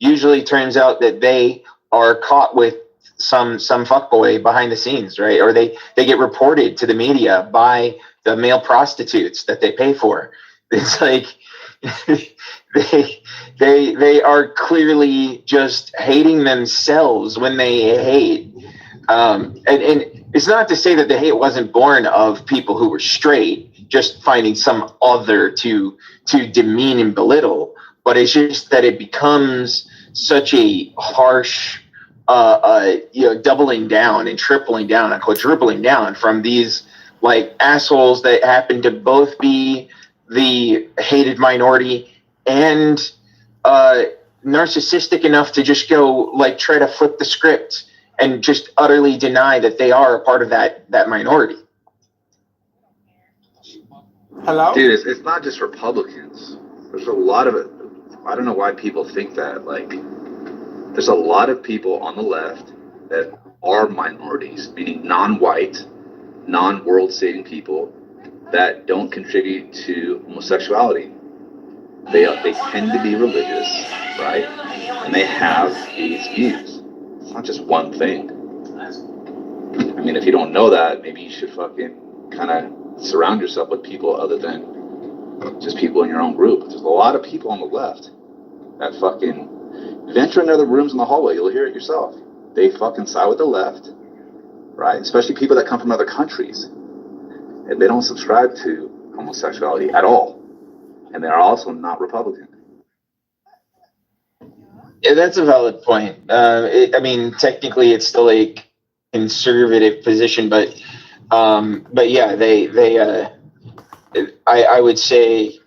usually turns out that they are caught with some fuckboy behind the scenes, right? Or they get reported to the media by the male prostitutes that they pay for. It's like they are clearly just hating themselves when they hate. And it's not to say that the hate wasn't born of people who were straight, just finding some other to demean and belittle, but it's just that it becomes such a harsh, doubling down and tripling down and quadrupling down from these like assholes that happen to both be the hated minority and narcissistic enough to just go like try to flip the script and just utterly deny that they are a part of that minority. Hello? Dude, it's not just Republicans. There's a lot of it. I don't know why people think that. Like, there's a lot of people on the left that are minorities, meaning non-white, non-world-saving people that don't contribute to homosexuality. They tend to be religious, right? And they have these views. It's not just one thing. I mean, if you don't know that, maybe you should fucking kind of surround yourself with people other than just people in your own group. There's a lot of people on the left that fucking venture into other rooms in the hallway. You'll hear it yourself. They fucking side with the left, right? Especially people that come from other countries. And they don't subscribe to homosexuality at all. And they're also not Republican. Yeah, that's a valid point. I mean, technically, it's still a conservative position, but yeah, I would say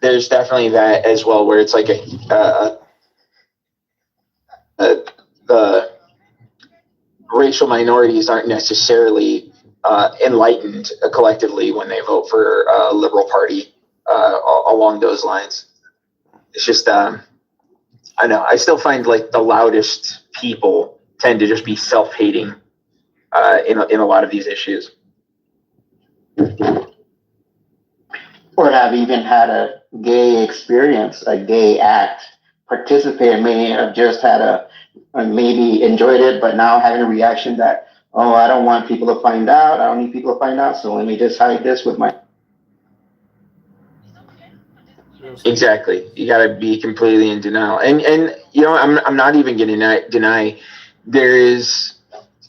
there's definitely that as well, where it's like the racial minorities aren't necessarily enlightened collectively when they vote for a liberal party along those lines. It's just I know I still find like the loudest people tend to just be self-hating in a lot of these issues. Or have even had a gay experience, a gay act, participate, may have just had maybe enjoyed it, but now having a reaction that, oh, I don't want people to find out, I don't need people to find out, so let me just hide this with my... Exactly. You got to be completely in denial. And you know, I'm not even going to deny there is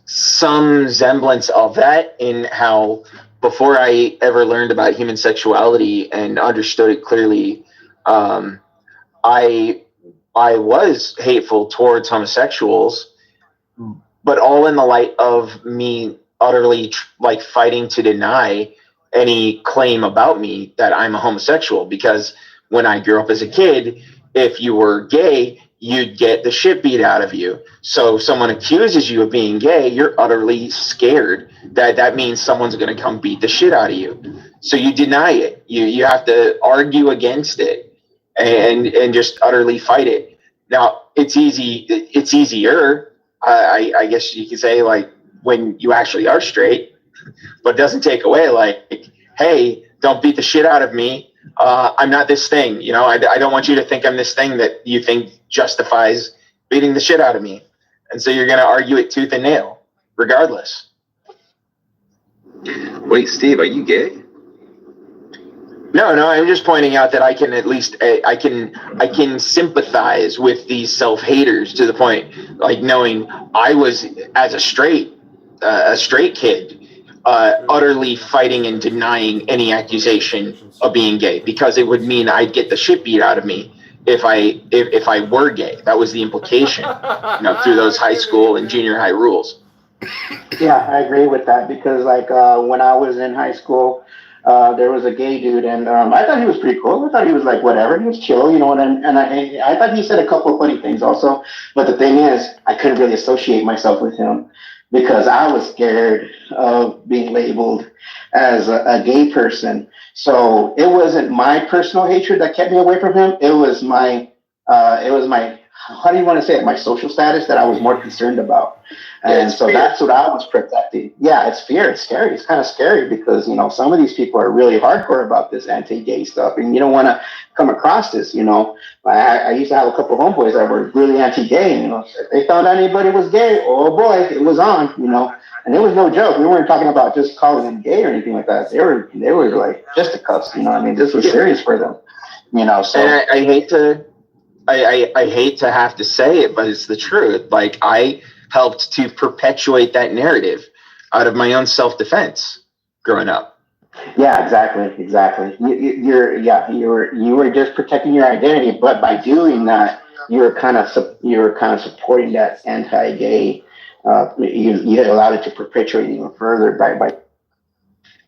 some semblance of that in how before I ever learned about human sexuality and understood it clearly, I was hateful towards homosexuals, but all in the light of me utterly like fighting to deny any claim about me that I'm a homosexual, because when I grew up as a kid, if you were gay, you'd get the shit beat out of you. So if someone accuses you of being gay, you're utterly scared that means someone's going to come beat the shit out of you. So you deny it. You have to argue against it and just utterly fight it. Now, it's easy. It's easier, I guess you could say, like when you actually are straight, but it doesn't take away like, hey, don't beat the shit out of me. I'm not this thing, you know, I don't want you to think I'm this thing that you think justifies beating the shit out of me. And so you're going to argue it tooth and nail, regardless. Wait, Steve, are you gay? No, I'm just pointing out that I can at least, I can sympathize with these self-haters to the point, like knowing I was, as a straight kid, utterly fighting and denying any accusation of being gay, because it would mean I'd get the shit beat out of me if I were gay. That was the implication, you know, through those high school and junior high rules. Yeah, I agree with that, because like when I was in high school, there was a gay dude, and I thought he was pretty cool. I thought he was like whatever, he was chill, you know. And I thought he said a couple of funny things also. But the thing is, I couldn't really associate myself with him because I was scared of being labeled as a gay person. So it wasn't my personal hatred that kept me away from him. It was my how do you want to say it? My social status that I was more concerned about. And so that's what I was protecting. Yeah, it's fear. It's scary. It's kind of scary because, some of these people are really hardcore about this anti-gay stuff. And you don't want to come across this, I used to have a couple of homeboys that were really anti-gay. If they found out anybody was gay, oh boy, it was on, And it was no joke. We weren't talking about just calling them gay or anything like that. They were like fisticuffs, This was serious for them, So. And I hate to... I hate to have to say it, but it's the truth. Like, I helped to perpetuate that narrative out of my own self-defense growing up. Yeah, exactly. You were just protecting your identity, but by doing that, you were kind of supporting that anti-gay. You allowed it to perpetuate even further by.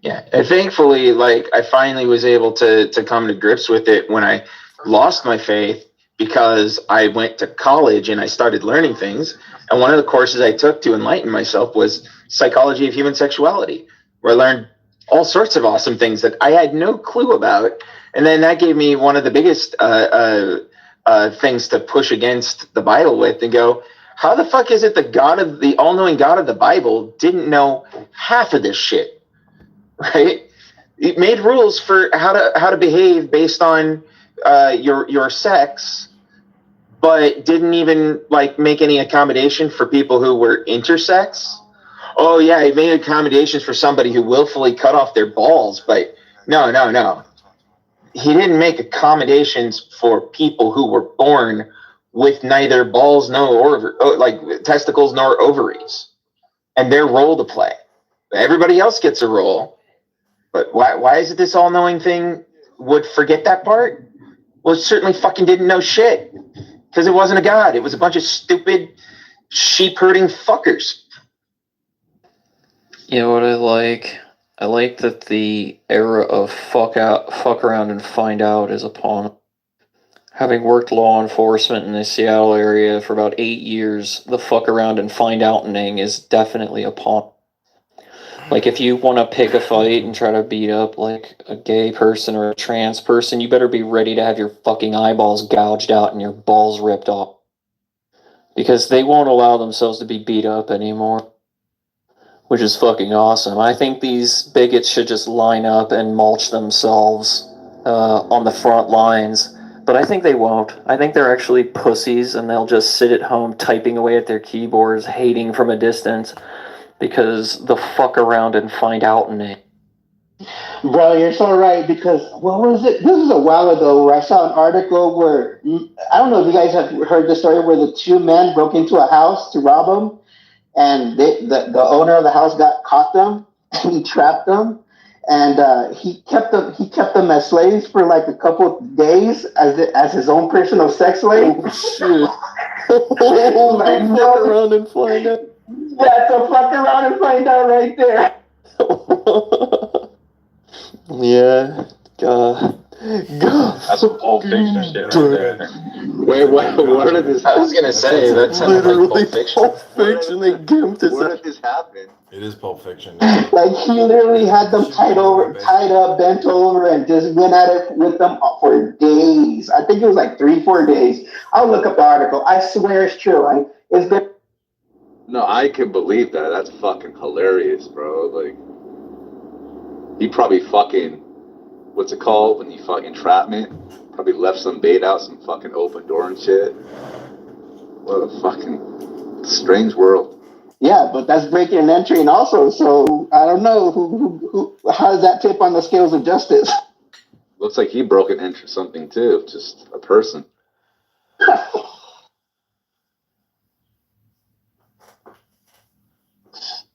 Yeah, and thankfully, like, I finally was able to come to grips with it when I lost my faith, because I went to college and I started learning things. And one of the courses I took to enlighten myself was psychology of human sexuality, where I learned all sorts of awesome things that I had no clue about. And then that gave me one of the biggest things to push against the Bible with and go, how the fuck is it the all-knowing God of the Bible didn't know half of this shit, right? It made rules for how to behave based on your sex, but didn't even make any accommodation for people who were intersex. Oh yeah, he made accommodations for somebody who willfully cut off their balls, but no. He didn't make accommodations for people who were born with neither balls, testicles nor ovaries, and their role to play. Everybody else gets a role, but why is it this all-knowing thing would forget that part? Well, it certainly fucking didn't know shit. Because it wasn't a god. It was a bunch of stupid sheep-herding fuckers. You know what I like? I like that the era of fuck around and find out is upon. Having worked law enforcement in the Seattle area for about 8 years, the fuck around and find outing is definitely upon. Like, if you want to pick a fight and try to beat up, a gay person or a trans person, you better be ready to have your fucking eyeballs gouged out and your balls ripped off. Because they won't allow themselves to be beat up anymore. Which is fucking awesome. I think these bigots should just line up and mulch themselves on the front lines. But I think they won't. I think they're actually pussies, and they'll just sit at home typing away at their keyboards, hating from a distance. Because the fuck around and find out in it. Bro, you're so right, because what was it? This was a while ago where I saw an article where, I don't know if you guys have heard the story where the two men broke into a house to rob them, and the owner of the house caught them, and he trapped them, and he kept them as slaves for a couple of days as his own personal sex slave. Oh, shit. Fuck around and find out. Yeah, so fuck around and find out right there. Yeah. God. That's some Pulp Fiction shit right there. Wait, what did this happen? I was gonna say, that's literally like Pulp Fiction. They gimped us. Where did this happen? It is Pulp Fiction. He literally had them tied up, bent over, and just went at it with them for days. I think it was 3-4 days. I'll look up the article. I swear it's true. It's been. No, I can believe that. That's fucking hilarious, bro. He probably fucking, what's it called when you fuck entrapment? Probably left some bait out, some fucking open door and shit. What a fucking strange world. Yeah, but that's breaking and entering also. So I don't know who how does that tip on the scales of justice? Looks like he broke and entered something too. Just a person.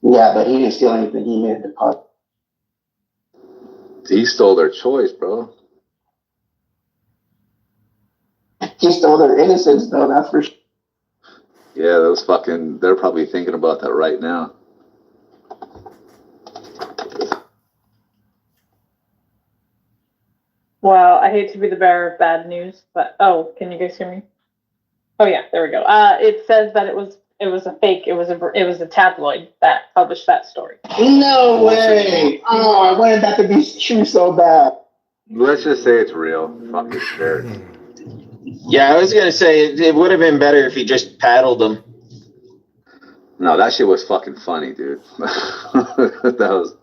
Yeah, but he didn't steal anything. He made the deposit. He stole their choice, bro. He stole their innocence, though. That's for sure. Yeah, they're probably thinking about that right now. Well, I hate to be the bearer of bad news, but can you guys hear me? Oh yeah, there we go. It says that it was a fake. It was a tabloid that published that story. No way! Oh, I wanted that to be true so bad. Let's just say it's real. Fucking scared. Yeah, I was gonna say it would have been better if he just paddled them. No, that shit was fucking funny, dude. That was.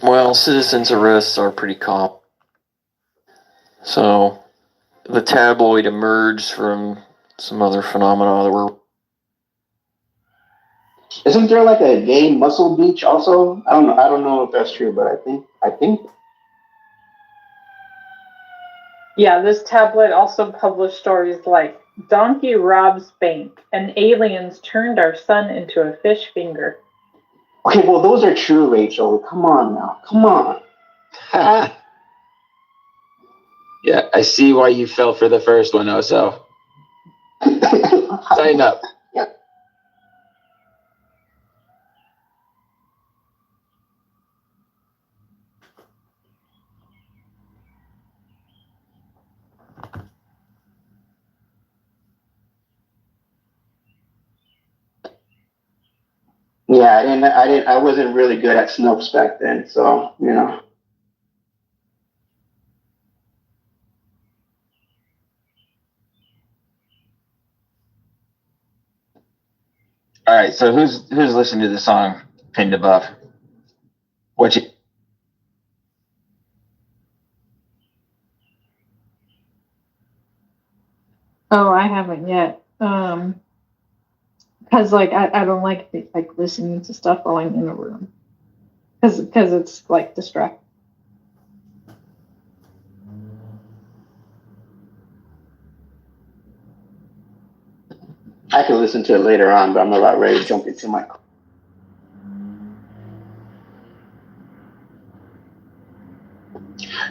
Well, citizens' arrests are pretty common. So, the tabloid emerged from some other phenomena that were. Isn't there like a gay Muscle Beach also? I don't know. I don't know if that's true, but I think. Yeah, this tabloid also published stories like "Donkey robs bank" and "Aliens turned our son into a fish finger." Okay, well those are true, Rachel. Come on now, come on. Yeah, I see why you fell for the first one, Oso. Sign up. Yeah, I wasn't really good at Snopes back then, so you know. All right, so who's listening to the song pinned above? What you? Oh, I haven't yet. Because like I don't like listening to stuff while I'm in a room. Because it's like distracting. I can listen to it later on, but I'm about ready to jump into my.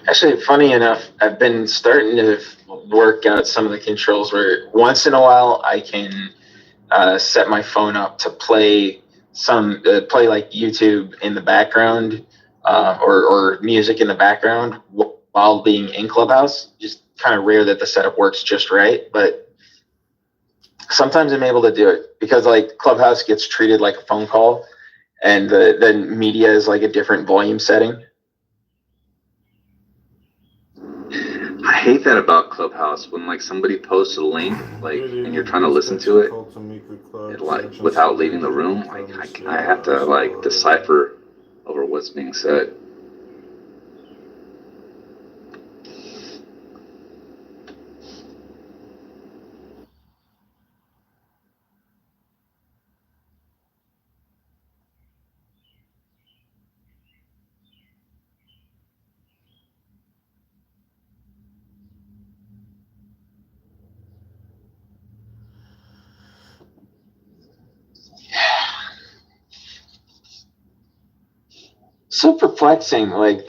Actually, funny enough, I've been starting to work out some of the controls where once in a while I can set my phone up to play play like YouTube in the background or music in the background while being in Clubhouse. Just kind of rare that the setup works just right, but sometimes I'm able to do it because like Clubhouse gets treated like a phone call, and the media is like a different volume setting. I hate that about Clubhouse when like somebody posts a link like and you're trying to listen to it like without leaving the room. Like I have to like decipher over what's being said. So perplexing. Like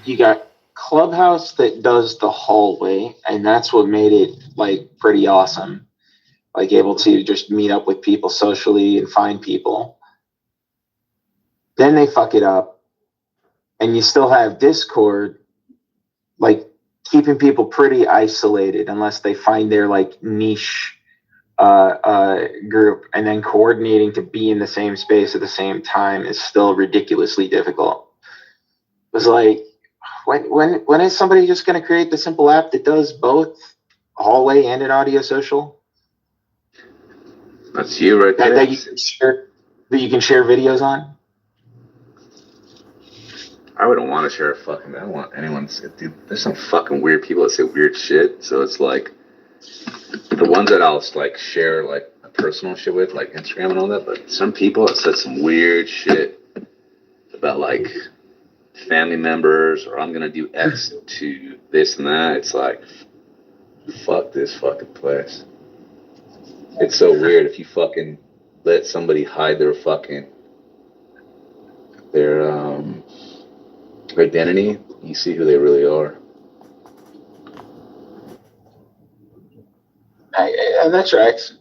you got Clubhouse that does the hallway, and that's what made it like pretty awesome. Like able to just meet up with people socially and find people. Then they fuck it up, and you still have Discord, like keeping people pretty isolated unless they find their like niche group, and then coordinating to be in the same space at the same time is still ridiculously difficult. It was like, when is somebody just going to create the simple app that does both hallway and an audio social? That's you right there. That you can share videos on. I wouldn't want to share a fucking. I don't want anyone to. Dude, there's some fucking weird people that say weird shit. So it's like the ones that I'll like share like personal shit with, like Instagram and all that. But some people have said some weird shit about like family members, or I'm gonna do X to this and that. It's like, fuck this fucking place. It's so weird if you fucking let somebody hide their identity. You see who they really are. And that tracks.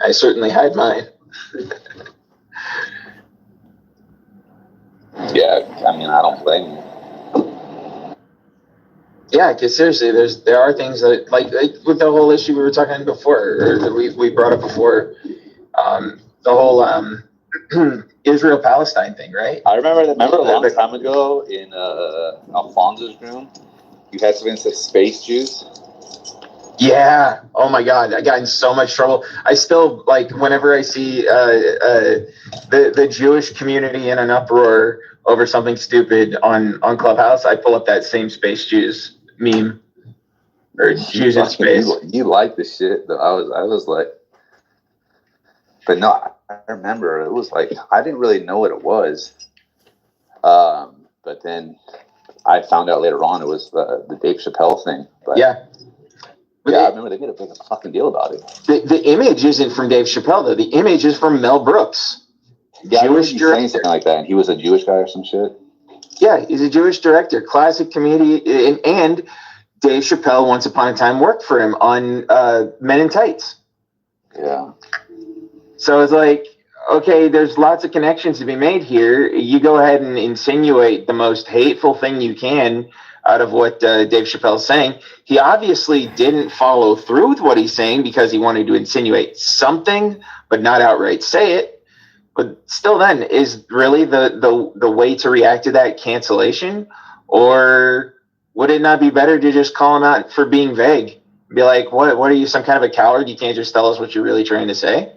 I certainly hide mine. Yeah, I mean, I don't blame you. Yeah, because seriously, there are things that like with the whole issue we were talking before, or that we brought up before, the whole Israel Palestine thing, right? I remember a long time ago in Alfonso's room, you had something that said space juice. Yeah. Oh my God, I got in so much trouble. I still like whenever I see the Jewish community in an uproar over something stupid on Clubhouse, I pull up that same space Jews meme or Jews in space. You like the shit though. I was like, but no, I remember it was like I didn't really know what it was. But then I found out later on it was the Dave Chappelle thing. But yeah. I remember they made a big fucking deal about it. The image isn't from Dave Chappelle though. The image is from Mel Brooks. Yeah, Jewish director. Saying something like that, and he was a Jewish guy or some shit. Yeah, he's a Jewish director, classic comedian, and Dave Chappelle once upon a time worked for him on Men in Tights. Yeah. So it's like, okay, there's lots of connections to be made here. You go ahead and insinuate the most hateful thing you can out of what Dave Chappelle's saying. He obviously didn't follow through with what he's saying because he wanted to insinuate something, but not outright say it. But still then, is really the way to react to that cancellation? Or would it not be better to just call him out for being vague? Be like, what are you, some kind of a coward? You can't just tell us what you're really trying to say?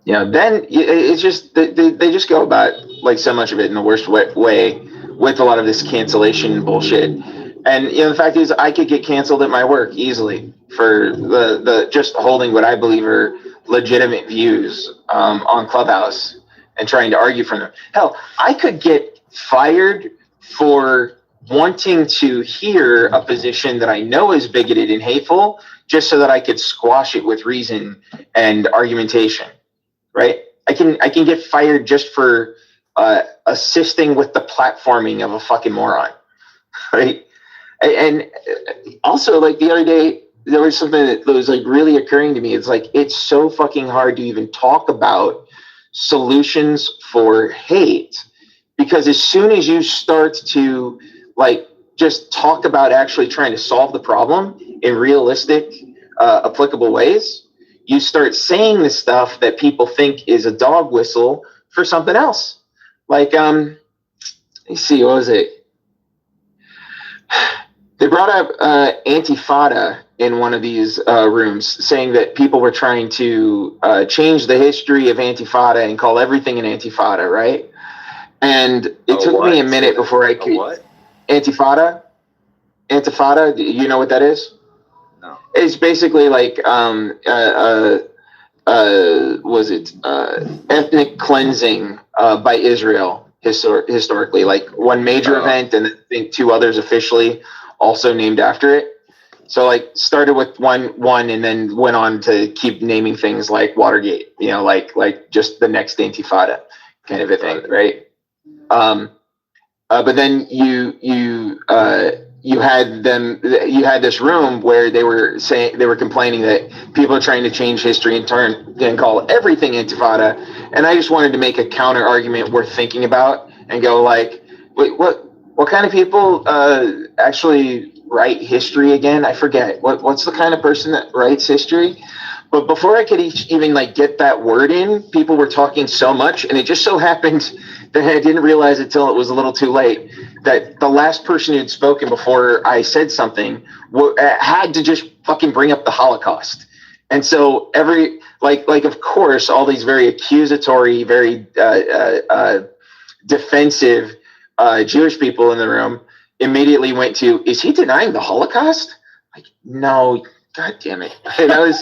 You know, then it's just they just go about like so much of it in the worst way with a lot of this cancellation bullshit. And you know, the fact is, I could get canceled at my work easily for the just holding what I believe are legitimate views on Clubhouse and trying to argue from them. Hell, I could get fired for wanting to hear a position that I know is bigoted and hateful, just so that I could squash it with reason and argumentation. Right? I can get fired just for assisting with the platforming of a fucking moron. Right? And also, like the other day, there was something that was like really occurring to me. It's like it's so fucking hard to even talk about solutions for hate, because as soon as you start to like just talk about actually trying to solve the problem in realistic, applicable ways, you start saying the stuff that people think is a dog whistle for something else. Like, let me see, what was it? They brought up Antifada in one of these rooms, saying that people were trying to change the history of Antifada and call everything an Antifada, right? And it took me a minute before I could. What? Antifada? Antifada, you know what that is? No. It's basically like ethnic cleansing by Israel historically, like one major event and I think two others officially also named after it. So like started with one and then went on to keep naming things like Watergate, you know, like just the next Intifada kind of a thing, right? But then you had this room where they were complaining that people are trying to change history and call everything Intifada, and I just wanted to make a counter argument worth thinking about and go like, wait, what kind of people actually write history again? I forget what's the kind of person that writes history. But before I could even like get that word in, people were talking so much, and it just so happened that I didn't realize it till it was a little too late that the last person who had spoken before I said something had to just fucking bring up the Holocaust. And so of course, all these very accusatory, very defensive Jewish people in the room immediately went to, is he denying the Holocaust? Like, no. God damn it. And I was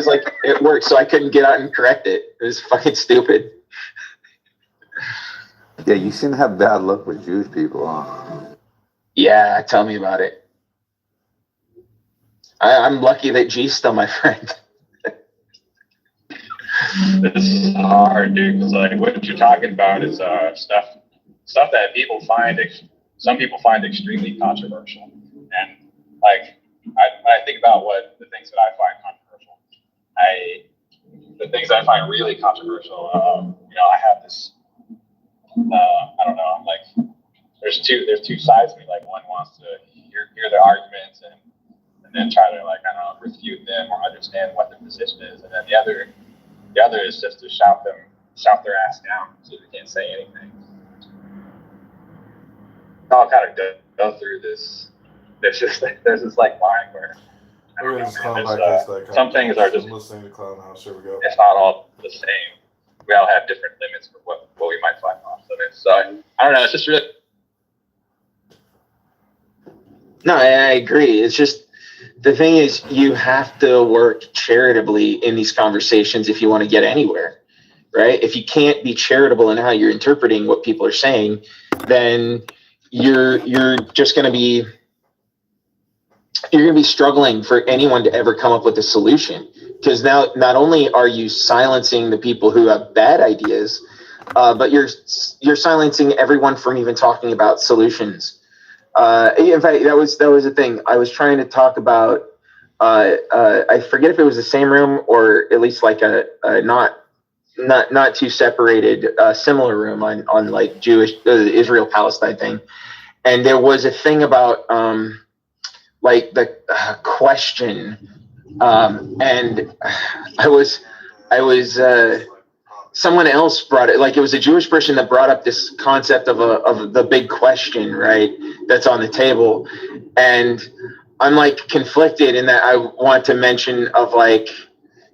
like, it worked, so I couldn't get out and correct it. It was fucking stupid. Yeah, you seem to have bad luck with Jewish people, huh? Yeah, tell me about it. I'm lucky that G's still my friend. This is hard, dude, because like what you're talking about is stuff that some people find extremely controversial, and like when I think about what the things that I find controversial, the things that I find really controversial. I have this. I don't know. I'm like, there's two sides to me. Like one wants to hear their arguments and then try to, like, I don't know, refute them or understand what their position is, and then the other is just to shout their ass down so they can't say anything. I'll kind of go through this. There's this like line where some things are just listening to Clown House. Here we go. It's not all the same. We all have different limits for what we might find off limits. So I don't know. It's just really. No, I agree. It's just the thing is you have to work charitably in these conversations if you want to get anywhere, right? If you can't be charitable in how you're interpreting what people are saying, then you're just going to be struggling for anyone to ever come up with a solution, because now not only are you silencing the people who have bad ideas, but you're silencing everyone from even talking about solutions. In fact, that was the thing I was trying to talk about. I forget if it was the same room or at least like a not too separated similar room on like Jewish Israel Palestine thing, and there was a thing about like the question, and I was someone else brought it, like it was a Jewish person that brought up this concept of the big question, right? That's on the table. And I'm like conflicted in that I want to mention of like,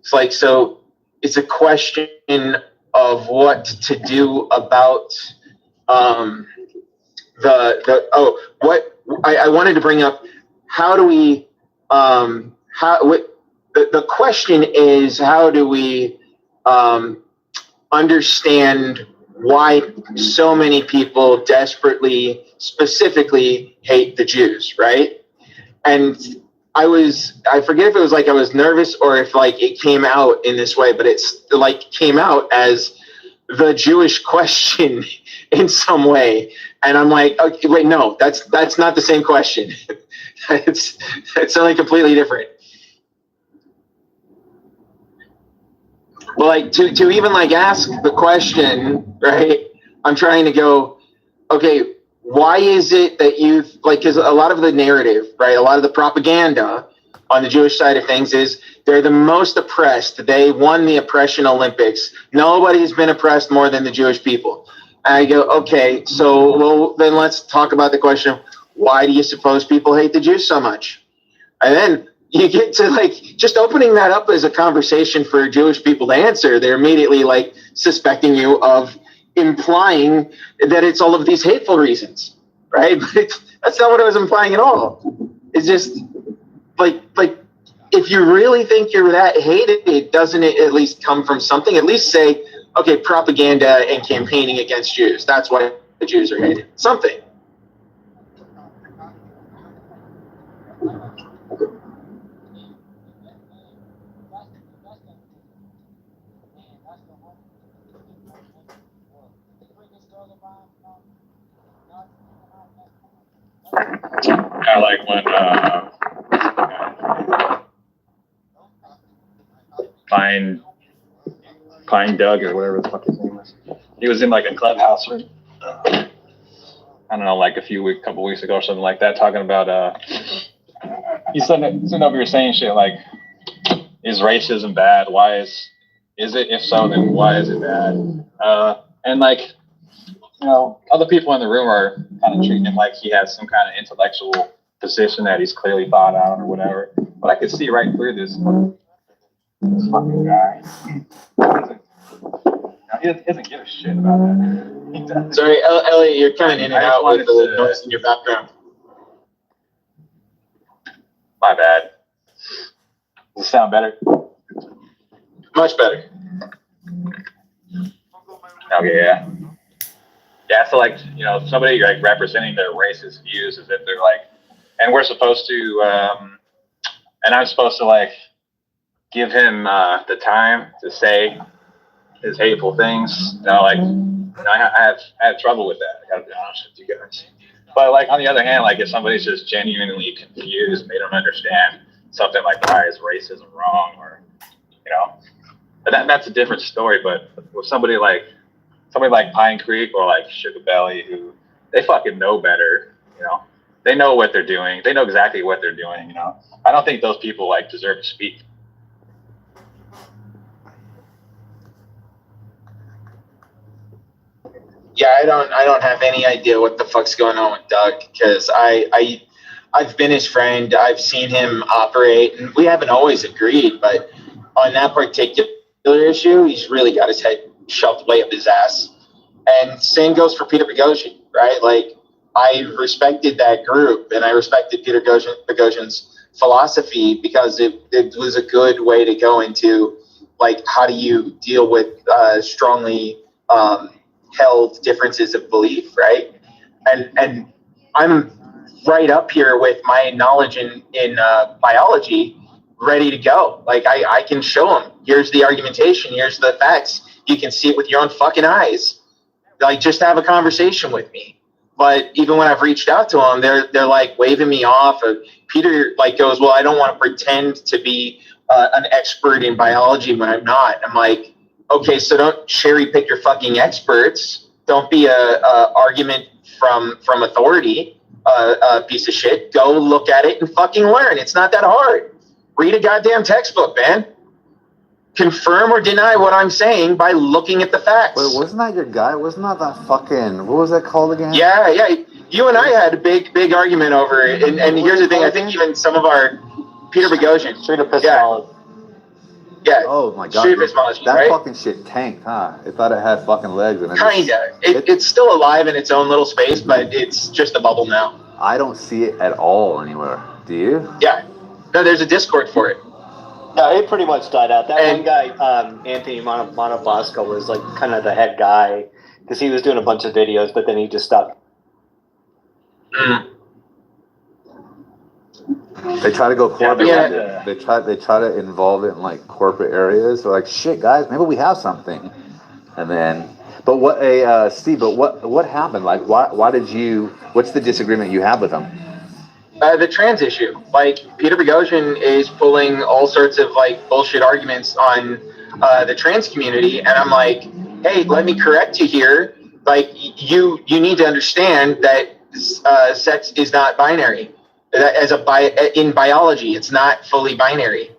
it's like, so it's a question of what to do about, I wanted to bring up, how do we, the question is, how do we, understand why so many people desperately, specifically hate the Jews, right? And I forget if it was like I was nervous or if like it came out in this way, but it's like came out as the Jewish question in some way. And I'm like, okay, wait, no, that's not the same question. it's something completely different. Well, like to even like ask the question, right? I'm trying to go, okay, why is it that you've like, because a lot of the narrative, right? A lot of the propaganda on the Jewish side of things is they're the most oppressed. They won the oppression Olympics. Nobody's been oppressed more than the Jewish people. And I go, okay, so well, then let's talk about the question of why do you suppose people hate the Jews so much? And then you get to like just opening that up as a conversation for Jewish people to answer. They're immediately like suspecting you of implying that it's all of these hateful reasons, right? But that's not what I was implying at all. It's just like if you really think you're that hated, doesn't it at least come from something? At least say, okay, propaganda and campaigning against Jews. That's why the Jews are hated. Something. Kind of like when Pine Doug or whatever the fuck his name is. He was in like a clubhouse room. I don't know, like couple weeks ago or something like that, talking about he's sitting over here saying shit like, is racism bad? Why is it? If so, then why is it bad? And like, you know, other people in the room are kind of treating him like he has some kind of intellectual position that he's clearly thought out or whatever. But I could see right through this fucking guy. He doesn't give a shit about that. Sorry, Elliot, you're kind of in and out with the noise in your background. My bad. Does it sound better? Much better. Okay, yeah. Yeah, I feel like, you know, somebody like representing their racist views as if they're like, and we're supposed to, and I'm supposed to like give him the time to say his hateful things. You know, like, you know, I have trouble with that. I gotta be honest with you guys. But like on the other hand, like if somebody's just genuinely confused, they don't understand something like why is racism wrong, or you know, that's a different story. But with somebody like Pine Creek or like Sugar Belly, who they fucking know better, you know, they know what they're doing. They know exactly what they're doing. You know, I don't think those people like deserve to speak. Yeah, I don't have any idea what the fuck's going on with Doug, because I've been his friend. I've seen him operate, and we haven't always agreed, but on that particular issue, he's really got his head shoved way up his ass. And same goes for Peter Boghossian, right? Like, I respected that group, and I respected Peter Boghossian's philosophy because it was a good way to go into, like, how do you deal with strongly held differences of belief, right? And I'm right up here with my knowledge in biology, ready to go. Like, I can show them. Here's the argumentation. Here's the facts. You can see it with your own fucking eyes. Like, just have a conversation with me. But even when I've reached out to them, they're like waving me off. Peter like goes, well, I don't want to pretend to be an expert in biology when I'm not. I'm like, okay, so don't cherry pick your fucking experts. Don't be a argument from authority, piece of shit. Go look at it and fucking learn. It's not that hard. Read a goddamn textbook, man. Confirm or deny what I'm saying by looking at the facts. Wait, wasn't that your guy? Wasn't that fucking, what was that called again? Yeah. You and I had a big argument over it. And here's the thing. I think even some of our Peter Boghossian. Street epistemology. Yeah. Oh my god. Street epistemology, that right? fucking shit tanked, huh? It thought it had fucking legs. And Kinda. It's still alive in its own little space, but it's just a bubble now. I don't see it at all anywhere. Do you? Yeah. No, there's a Discord for it. No, it pretty much died out. That one guy, Anthony Monobosco, was like kind of the head guy because he was doing a bunch of videos, but then he just stopped. They try to go corporate. Yeah. They try to involve it in like corporate areas. They're like, shit, guys, maybe we have something. And then, but what, Steve? But what happened? Like, why did you? What's the disagreement you have with them? The trans issue. Like, Peter Boghossian is pulling all sorts of like bullshit arguments on the trans community, and I'm like, hey, let me correct you here. Like, you need to understand that sex is not binary. That in biology, it's not fully binary,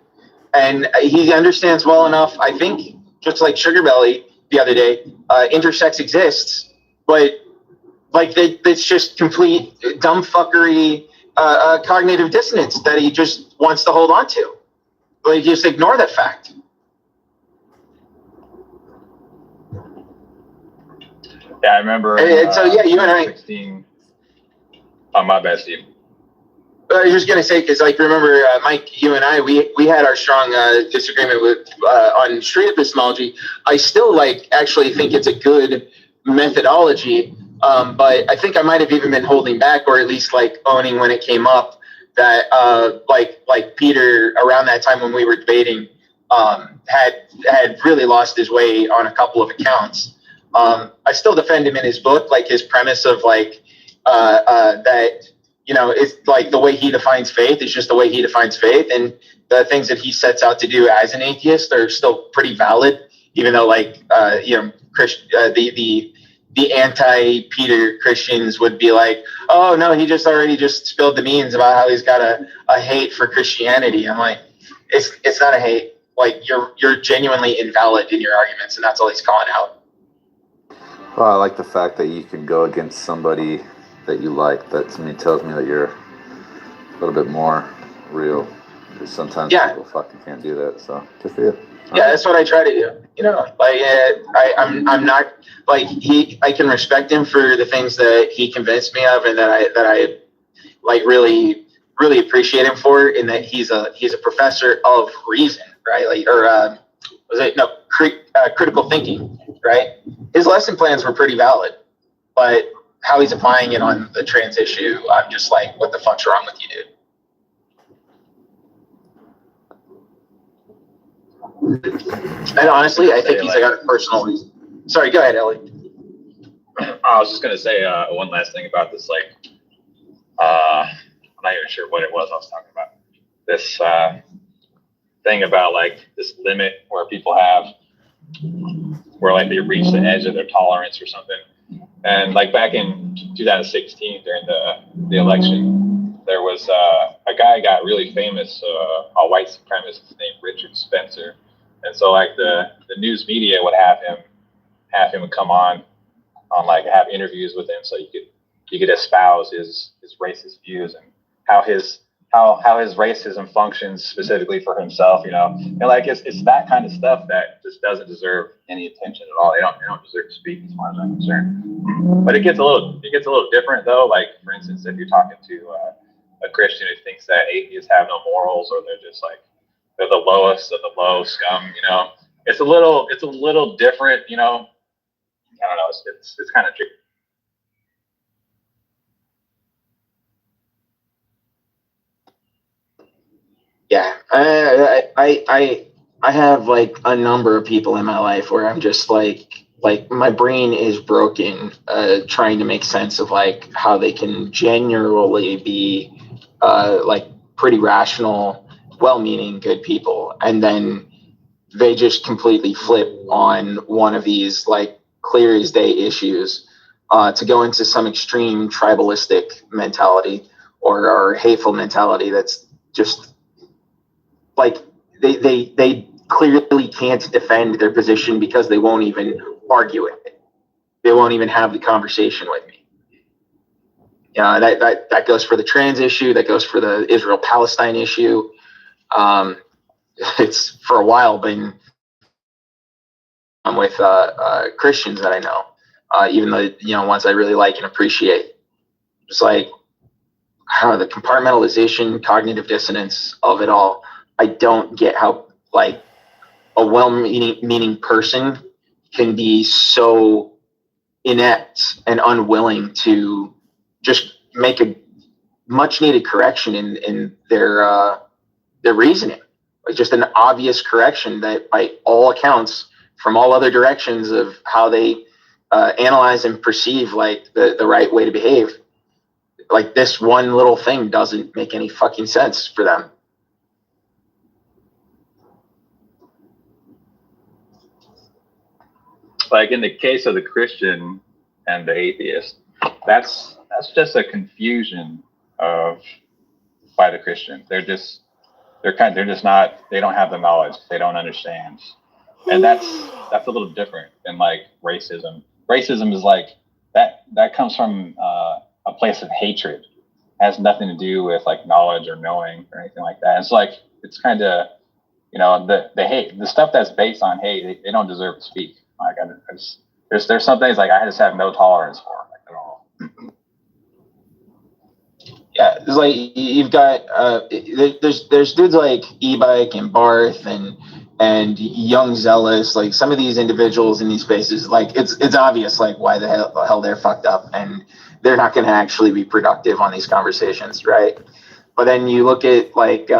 and he understands well enough. I think, just like Sugar Belly the other day, intersex exists, but like it's just complete dumb fuckery. Cognitive dissonance that he just wants to hold on to. Like, just ignore that fact. Yeah, I remember. And so, yeah, you and I. 16. Oh, my bad, Steve. I was just gonna say, because like, remember, Mike, you and I, we had our strong disagreement with on street epistemology. I still actually think it's a good methodology. But I think I might have even been holding back, or at least owning when it came up that like Peter around that time when we were debating had really lost his way on a couple of accounts. I still defend him in his book, like his premise of that, you know, it's like the way he defines faith is just the way he defines faith, and the things that he sets out to do as an atheist are still pretty valid, even though you know, the anti-Peter Christians would be like, oh no, he already spilled the beans about how he's got a hate for Christianity. I'm like, it's not a hate. Like, you're genuinely invalid in your arguments, and that's all he's calling out. Well, I like the fact that you can go against somebody that you like. That to me tells me that you're a little bit more real. Because sometimes people fucking can't do that. So good for you. Yeah, that's what I try to do. You know, I'm not I can respect him for the things that he convinced me of, and that I really appreciate him for, in that he's a professor of reason, right? Critical thinking, right? His lesson plans were pretty valid, but how he's applying it on the trans issue, I'm just like, what the fuck's wrong with you, dude? And honestly, I think he's got a personal reason. Sorry, go ahead, Ellie. I was just gonna say one last thing about this. I'm not even sure what it was I was talking about. This thing about like this limit where people have, where like they reach the edge of their tolerance or something. And like back in 2016 during the election, there was a guy got really famous, a white supremacist named Richard Spencer. And so like the news media would have him come on like have interviews with him so you could espouse his racist views and how his racism functions specifically for himself, you know. And like it's that kind of stuff that just doesn't deserve any attention at all. They don't deserve to speak as far as I'm concerned. But it gets a little different though. Like for instance, if you're talking to a Christian who thinks that atheists have no morals or they're just like they're the lowest of the low scum, you know, it's a little different, you know. I don't know. It's kind of tricky. Yeah, I have like a number of people in my life where I'm just like my brain is broken, trying to make sense of like how they can genuinely be like pretty rational, well-meaning, good people, and then they just completely flip on one of these like clear as day issues to go into some extreme tribalistic mentality or hateful mentality that's just like they clearly can't defend their position because they won't even argue it. They won't even have the conversation with me. That goes for the trans issue. That goes for the Israel-Palestine issue. It's for a while been with Christians that I know, even though ones I really like and appreciate. Just like the compartmentalization, cognitive dissonance of it all. I don't get how like a well-meaning person can be so inept and unwilling to just make a much-needed correction in their reasoning, like just an obvious correction that, by all accounts, from all other directions of how they analyze and perceive like the right way to behave, like this one little thing doesn't make any fucking sense for them. Like in the case of the Christian and the atheist, that's just a confusion by the Christian. They're just not, they don't have the knowledge, they don't understand. And that's a little different than like racism. Racism is like that comes from a place of hatred. It has nothing to do with like knowledge or knowing or anything like that. It's like it's kind of, the hate, the stuff that's based on hate, they don't deserve to speak. Like there's some things like I just have no tolerance for, like, at all. Yeah, it's like you've got there's dudes like E-Bike and Barth and Young Zealous, like some of these individuals in these spaces, like it's obvious like why the hell they're fucked up and they're not going to actually be productive on these conversations, right? But then you look at like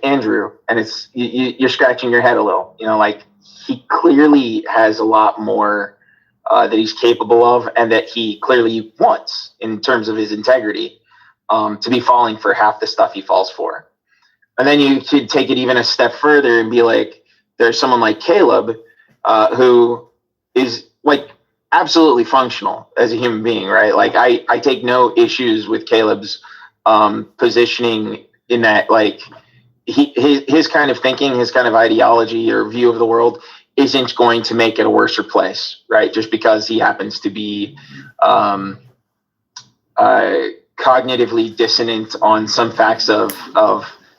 Andrew, and it's you're scratching your head a little, like he clearly has a lot more that he's capable of, and that he clearly wants in terms of his integrity, to be falling for half the stuff he falls for. And then you could take it even a step further and be like, there's someone like Caleb, who is like absolutely functional as a human being, right? Like I take no issues with Caleb's positioning in that, like his kind of thinking, his kind of ideology or view of the world isn't going to make it a worse place, right? Just because he happens to be cognitively dissonant on some facts of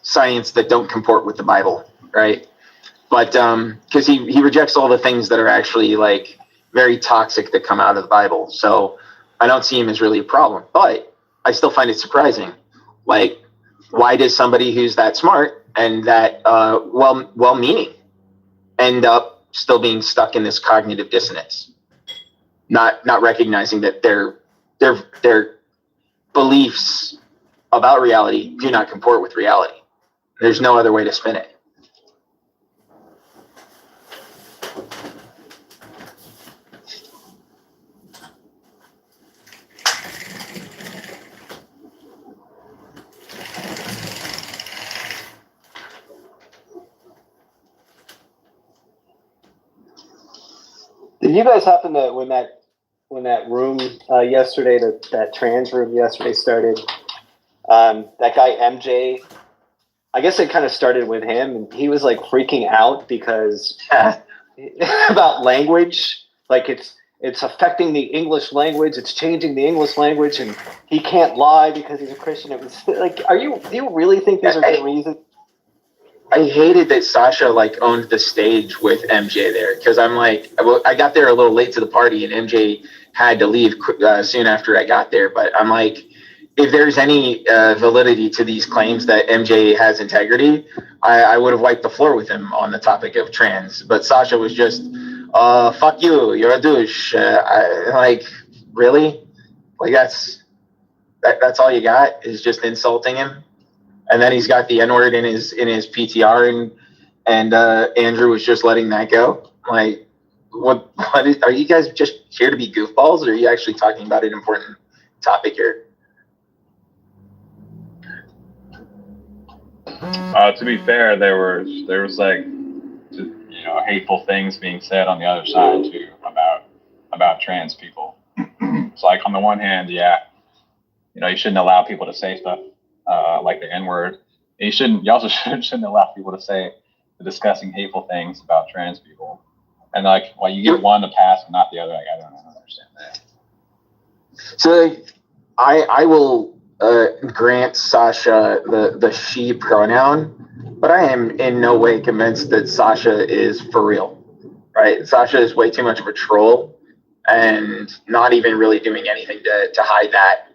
science that don't comport with the Bible, right? But because he rejects all the things that are actually like very toxic that come out of the Bible. So I don't see him as really a problem, but I still find it surprising. Like, why does somebody who's that smart and that well-meaning end up still being stuck in this cognitive dissonance, not recognizing that their beliefs about reality do not comport with reality? There's no other way to spin it. you guys happen to when that room yesterday, that trans room yesterday started? That guy MJ, I guess it kind of started with him, and he was like freaking out because about language, like it's affecting the English language, it's changing the English language, and he can't lie because he's a Christian. It was like, do you really think these are good reasons? I hated that Sasha like owned the stage with MJ there, because I'm like, I got there a little late to the party, and MJ had to leave soon after I got there. But I'm like, if there's any validity to these claims that MJ has integrity, I would have wiped the floor with him on the topic of trans. But Sasha was just, fuck you, you're a douche. Like, really? Like that's all you got is just insulting him? And then he's got the N-word in his PTR, and Andrew was just letting that go. Like, what are you guys just here to be goofballs, or are you actually talking about an important topic here? To be fair, there was like, hateful things being said on the other side too about trans people. So like on the one hand, you shouldn't allow people to say stuff like the N-word. You also shouldn't allow people to say the disgusting, hateful things about trans people. And like, why you get one to pass and not the other? Like, I don't understand that. So I will grant Sasha the she pronoun, but I am in no way convinced that Sasha is for real. Right? Sasha is way too much of a troll and not even really doing anything to hide that.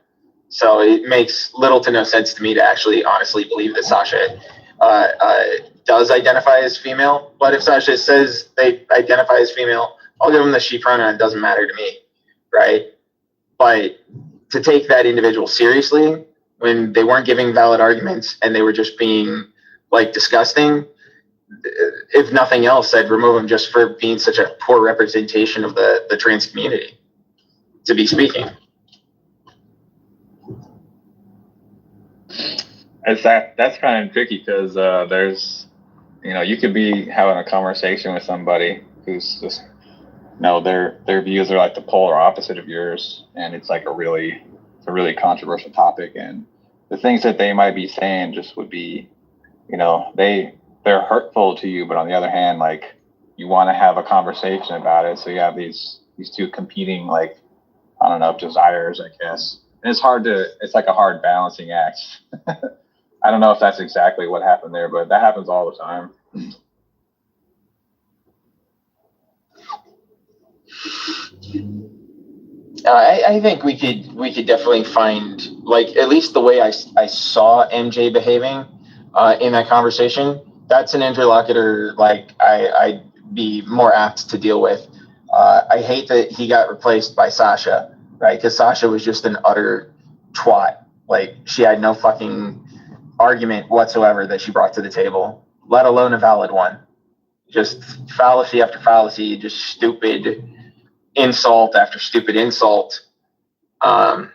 So it makes little to no sense to me to actually honestly believe that Sasha does identify as female. But if Sasha says they identify as female, I'll give them the she pronoun. It doesn't matter to me, right? But to take that individual seriously when they weren't giving valid arguments and they were just being like disgusting, if nothing else, I'd remove them just for being such a poor representation of the trans community, to be speaking. That's kind of tricky because there's, you could be having a conversation with somebody who's just, their views are like the polar opposite of yours, and it's like a really controversial topic, and the things that they might be saying just would be, they're hurtful to you, but on the other hand, like, you want to have a conversation about it, so you have these two competing, like, I don't know, desires, I guess. And it's like a hard balancing act. I don't know if that's exactly what happened there, but that happens all the time. I think we could definitely find, like, at least the way I saw MJ behaving in that conversation. That's an interlocutor like I'd be more apt to deal with. I hate that he got replaced by Sasha, right? Because Sasha was just an utter twat. Like, she had no fucking argument whatsoever that she brought to the table, let alone a valid one. Just fallacy after fallacy, just stupid insult after stupid insult, and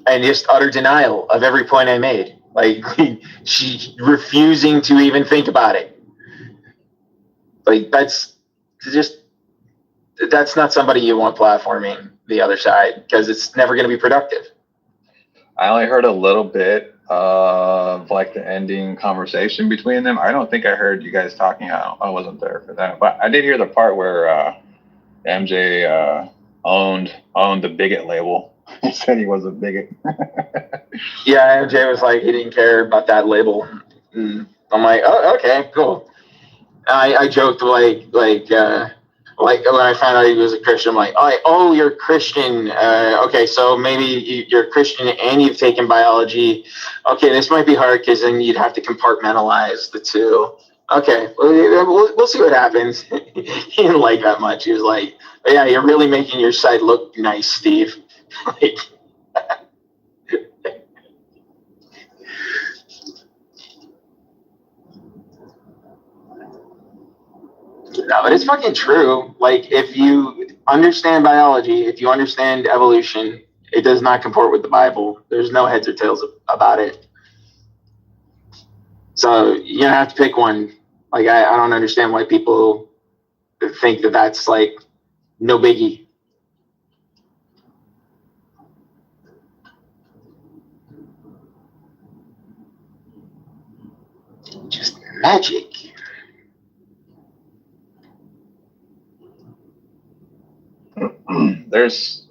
just utter denial of every point I made. Like, she refusing to even think about it. Like, that's not somebody you want platforming the other side, because it's never going to be productive. I only heard a little bit of like the ending conversation between them. I don't think I heard you guys talking. I wasn't there for that, but I did hear the part where MJ owned the bigot label. He said he was a bigot. Yeah, MJ was like, he didn't care about that label. I'm like, oh, okay, cool. I joked like when I found out he was a Christian, I'm like, oh, you're Christian. Okay, so maybe you're Christian and you've taken biology. Okay, this might be hard because then you'd have to compartmentalize the two. Okay, we'll see what happens. He didn't like that much. He was like, yeah, you're really making your side look nice, Steve. Like, no, but it's fucking true. Like, if you understand biology, if you understand evolution, it does not comport with the Bible. There's no heads or tails about it. So you're gonna have to pick one. Like, I don't understand why people think that that's like no biggie. Just magic. There's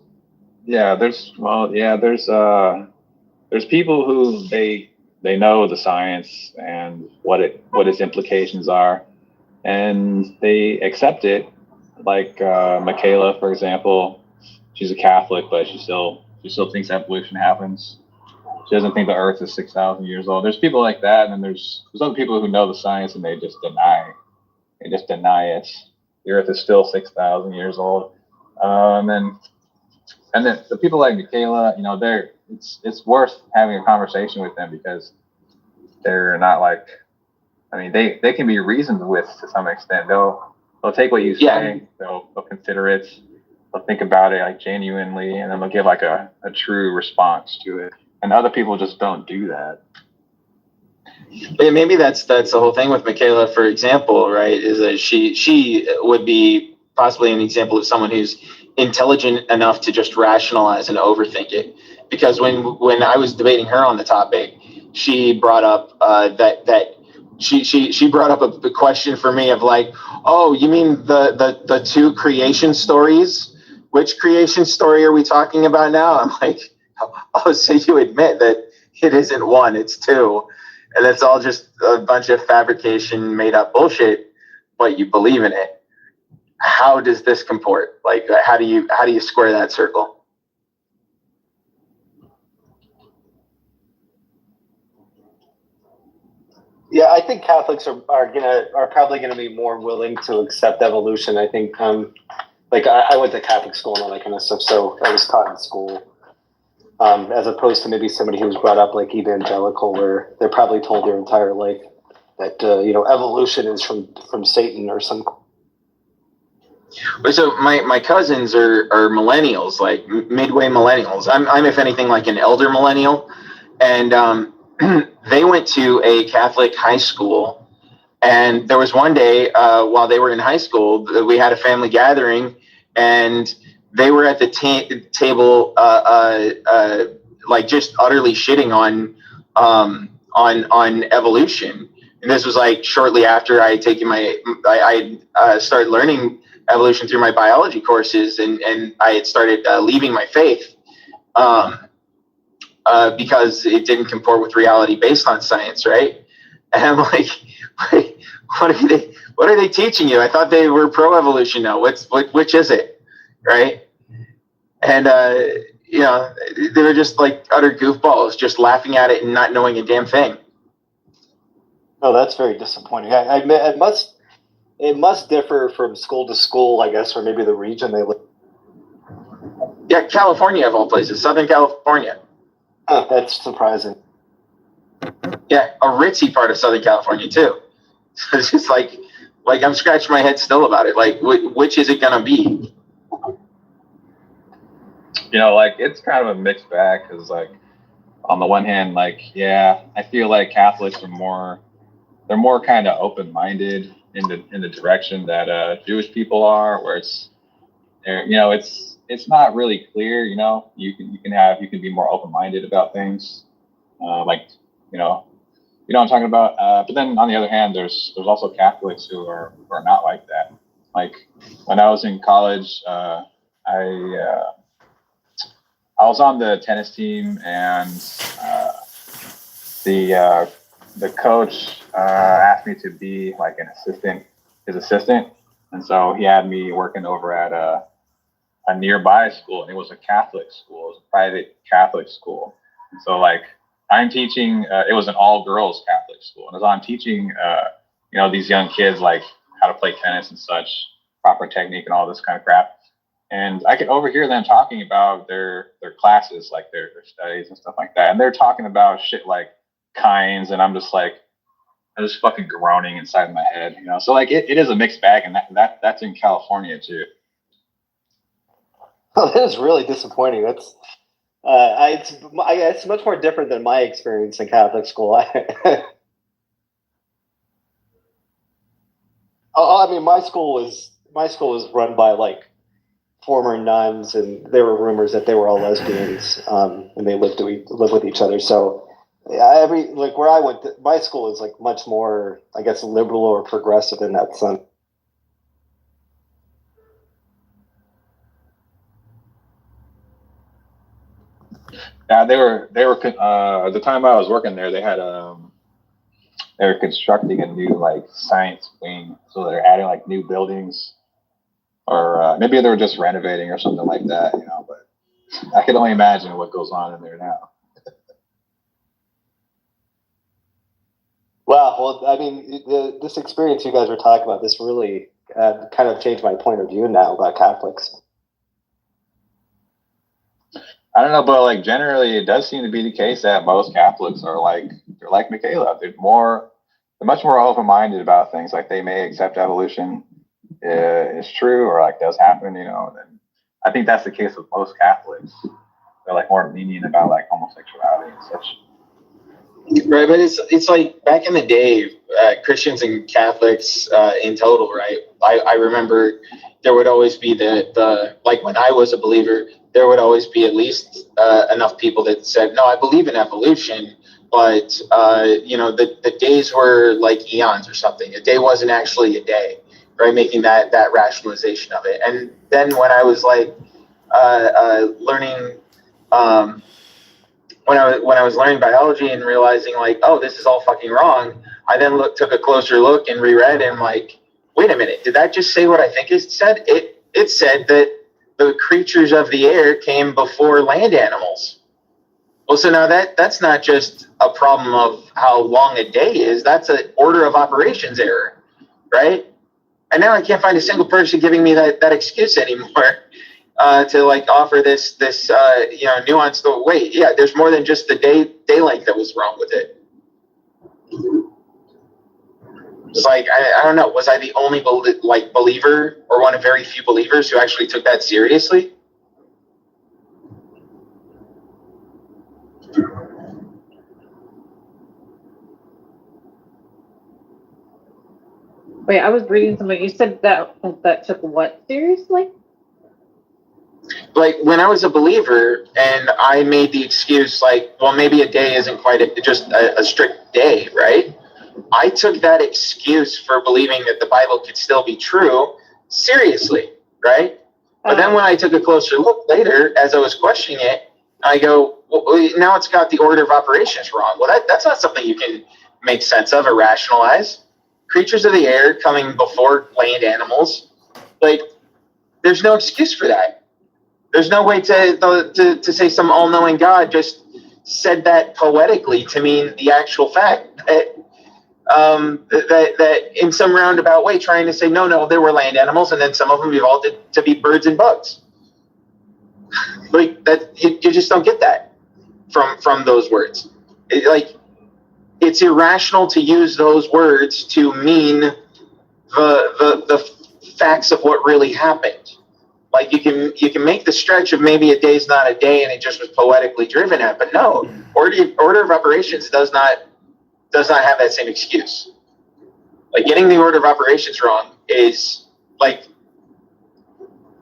people who they know the science and what its implications are, and they accept it. Like Michaela, for example, she's a Catholic, but she still thinks evolution happens. She doesn't think the Earth is 6,000 years old. There's people like that, and then there's other people who know the science and they just deny it. The Earth is still 6,000 years old. And then the people like Michaela, it's worth having a conversation with them because they're not like, I mean, they can be reasoned with to some extent. They'll take what you say, they'll consider it, they'll think about it like genuinely, and then they'll give like a true response to it. And other people just don't do that. Yeah, maybe that's the whole thing with Michaela, for example, right? Is that she would be possibly an example of someone who's intelligent enough to just rationalize and overthink it. Because when I was debating her on the topic, she brought up she brought up a question for me of like, oh, you mean the two creation stories? Which creation story are we talking about now? I'm like, oh, so you admit that it isn't one, it's two. And it's all just a bunch of fabrication, made up bullshit, but you believe in it. How does this comport? Like, how do you square that circle? Yeah, I think Catholics are probably gonna be more willing to accept evolution. I think like I went to Catholic school and all that kind of stuff, so I was taught in school. As opposed to maybe somebody who was brought up like evangelical, where they're probably told their entire life that evolution is from Satan or some. So my cousins are millennials, like midway millennials. I'm if anything like an elder millennial, and they went to a Catholic high school, and there was one day while they were in high school, we had a family gathering, and they were at the table, like just utterly shitting on evolution. And this was like shortly after I had taken I started learning evolution through my biology courses, and I had started leaving my faith because it didn't comport with reality based on science, right? And I'm like, wait, what are they teaching you? I thought they were pro-evolution now. Which is it? Right. And, they were just like utter goofballs, just laughing at it and not knowing a damn thing. Oh, that's very disappointing. I admit it must differ from school to school, I guess, or maybe the region they live. Yeah. California of all places, Southern California. Oh, that's surprising. Yeah. A ritzy part of Southern California too. So it's just like I'm scratching my head still about it. Like, which is it going to be? Like it's kind of a mixed bag because, like, on the one hand, like, yeah, I feel like Catholics are more kind of open-minded in the direction that Jewish people are, where it's not really clear. You can be more open-minded about things, like you know what I'm talking about. But then on the other hand, there's also Catholics who are not like that. Like when I was in college, I was on the tennis team, and the coach asked me to be like his assistant, and so he had me working over at a nearby school, and it was a Catholic school, it was a private Catholic school, and so like I'm teaching. It was an all-girls Catholic school, and as I'm teaching, these young kids like how to play tennis and such, proper technique and all this kind of crap. And I could overhear them talking about their classes, like their studies and stuff like that. And they're talking about shit like kinds, and I'm just fucking groaning inside my head, So like it is a mixed bag, and that's in California too. Oh, that is really disappointing. That's it's much more different than my experience in Catholic school. I mean, my school was my school was run by like former nuns, and there were rumors that they were all lesbians, and they lived with each other. So yeah, like where I went, my school is like much more, I guess, liberal or progressive in that sense. Yeah, they were at the time I was working there, they were constructing a new like science wing, so they're adding like new buildings, or maybe they were just renovating or something like that, you know. But I can only imagine what goes on in there now. Wow. Well, I mean, this experience you guys were talking about, this really kind of changed my point of view now about Catholics. I don't know, but like generally, it does seem to be the case that most Catholics are they're like Michaela. They're much more open-minded about things. Like they may accept evolution is true or like does happen, you know. And I think that's the case with most Catholics. They're like more lenient about like homosexuality and such. Right, but it's like back in the day, Christians and Catholics in total, right? I remember there would always be the like when I was a believer, there would always be at least enough people that said, no, I believe in evolution, but you know, the days were like eons or something. A day wasn't actually a day, right? Making that rationalization of it. And then when I was like learning. When I was learning biology and realizing like, oh, this is all fucking wrong, I then took a closer look and reread and like, wait a minute, did that just say what I think it said? It said that the creatures of the air came before land animals. Well, so now that's not just a problem of how long a day is, that's an order of operations error, right? And now I can't find a single person giving me that excuse anymore. To like offer this you know, nuanced wait, yeah, there's more than just the day length that was wrong with it. It's like I don't know, was I the only believer or one of very few believers who actually took that seriously? Wait, I was reading something. You said that took what seriously? Like when I was a believer and I made the excuse like, well, maybe a day isn't quite just a strict day, right? I took that excuse for believing that the Bible could still be true seriously, right? But then when I took a closer look later, as I was questioning it, I go, well, now it's got the order of operations wrong. Well, that's not something you can make sense of or rationalize. Creatures of the air coming before land animals, like there's no excuse for that. There's no way to say some all-knowing God just said that poetically to mean the actual fact that that in some roundabout way trying to say no, there were land animals and then some of them evolved to be birds and bugs. Like that, you just don't get that from those words. It's irrational to use those words to mean the facts of what really happened. Like you can make the stretch of maybe a day's not a day and it just was poetically driven at, but no, order of operations does not have that same excuse. Like getting the order of operations wrong is like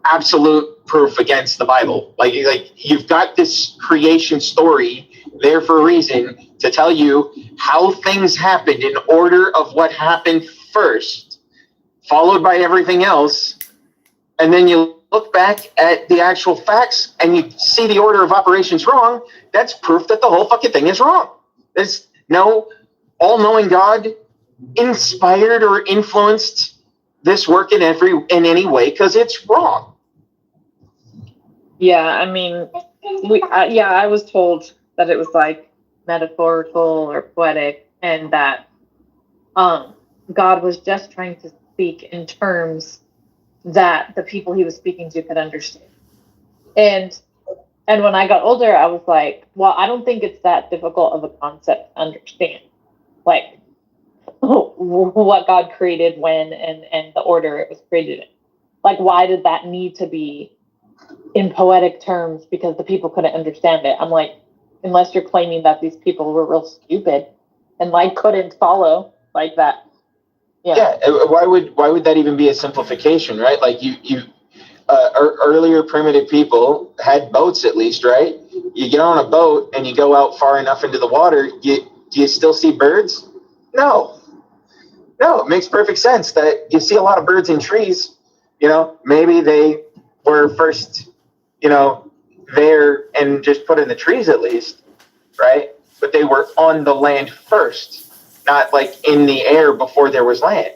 absolute proof against the Bible. Like you've got this creation story there for a reason to tell you how things happened in order of what happened first, followed by everything else, and then you look back at the actual facts and you see the order of operations wrong. That's proof that the whole fucking thing is wrong. There's no all-knowing God inspired or influenced this work in any way because it's wrong. Yeah, I mean, I was told that it was like metaphorical or poetic, and that God was just trying to speak in terms that the people he was speaking to could understand. And when I got older, I was like, well, I don't think it's that difficult of a concept to understand. Like what God created when and the order it was created in. Like, why did that need to be in poetic terms because the people couldn't understand it? I'm like, unless you're claiming that these people were real stupid and like couldn't follow like that. Yeah. Why would that even be a simplification, right? Like earlier primitive people had boats, at least, right? You get on a boat and you go out far enough into the water. Do you still see birds? No. It makes perfect sense that you see a lot of birds in trees. Maybe they were first, there and just put in the trees at least, right? But they were on the land first, not like in the air before there was land.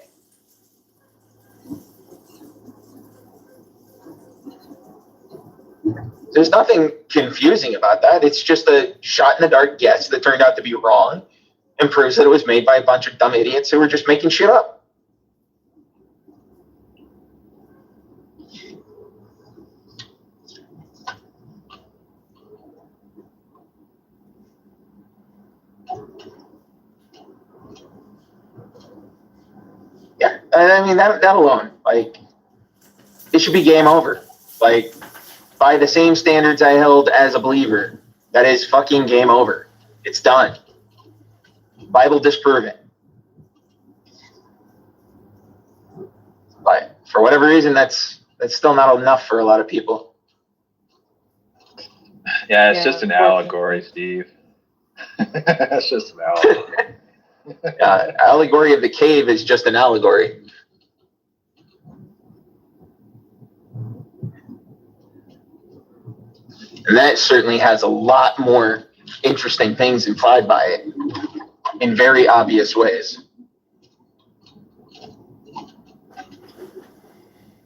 There's nothing confusing about that. It's just a shot in the dark guess that turned out to be wrong and proves that it was made by a bunch of dumb idiots who were just making shit up. Yeah, and I mean that alone, like, it should be game over. Like, by the same standards I held as a believer, that is fucking game over. It's done. Bible disproven. But for whatever reason, that's still not enough for a lot of people. Yeah, it's just an allegory, Steve. It's just an allegory. Allegory of the cave is just an allegory. And that certainly has a lot more interesting things implied by it in very obvious ways.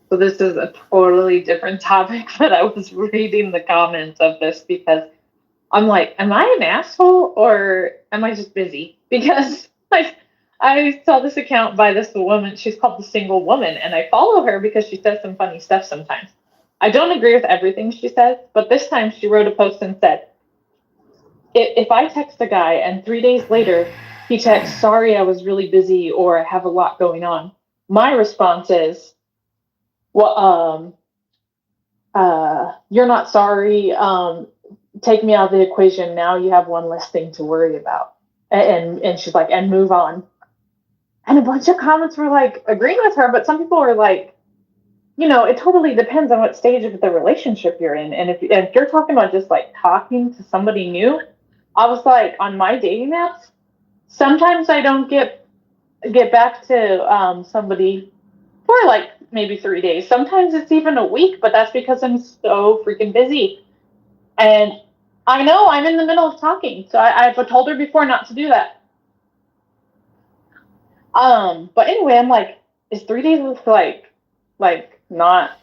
So this is a totally different topic, but I was reading the comments of this because I'm like, am I an asshole or am I just busy? Because like I saw this account by this woman, she's called The Single Woman, and I follow her because she says some funny stuff sometimes. I don't agree with everything she says, but this time she wrote a post and said, if I text a guy and 3 days later he texts, sorry, I was really busy or I have a lot going on, my response is, well, you're not sorry. Take me out of the equation. Now you have one less thing to worry about. And she's like, and move on. And a bunch of comments were like agreeing with her, but some people were like, it totally depends on what stage of the relationship you're in. And if you're talking about just like talking to somebody new, I was like, on my dating apps, sometimes I don't get back to somebody for like maybe 3 days. Sometimes it's even a week, but that's because I'm so freaking busy. And I know I'm in the middle of talking, so I've told her before not to do that. But anyway, I'm like, is 3 days like not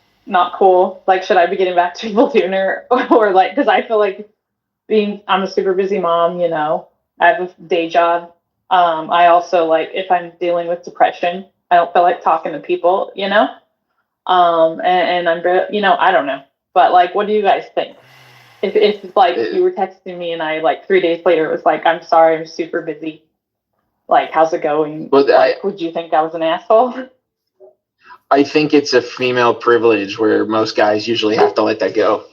cool? Like, should I be getting back to people sooner, or like, because I feel like I'm a super busy mom. I have a day job. I also, like, if I'm dealing with depression, I don't feel like talking to people, and I'm, I don't know, but like, what do you guys think? If like you were texting me and I like 3 days later, it was like, I'm sorry, I'm super busy. Like, how's it going? Well, would you think I was an asshole? I think it's a female privilege where most guys usually have to let that go.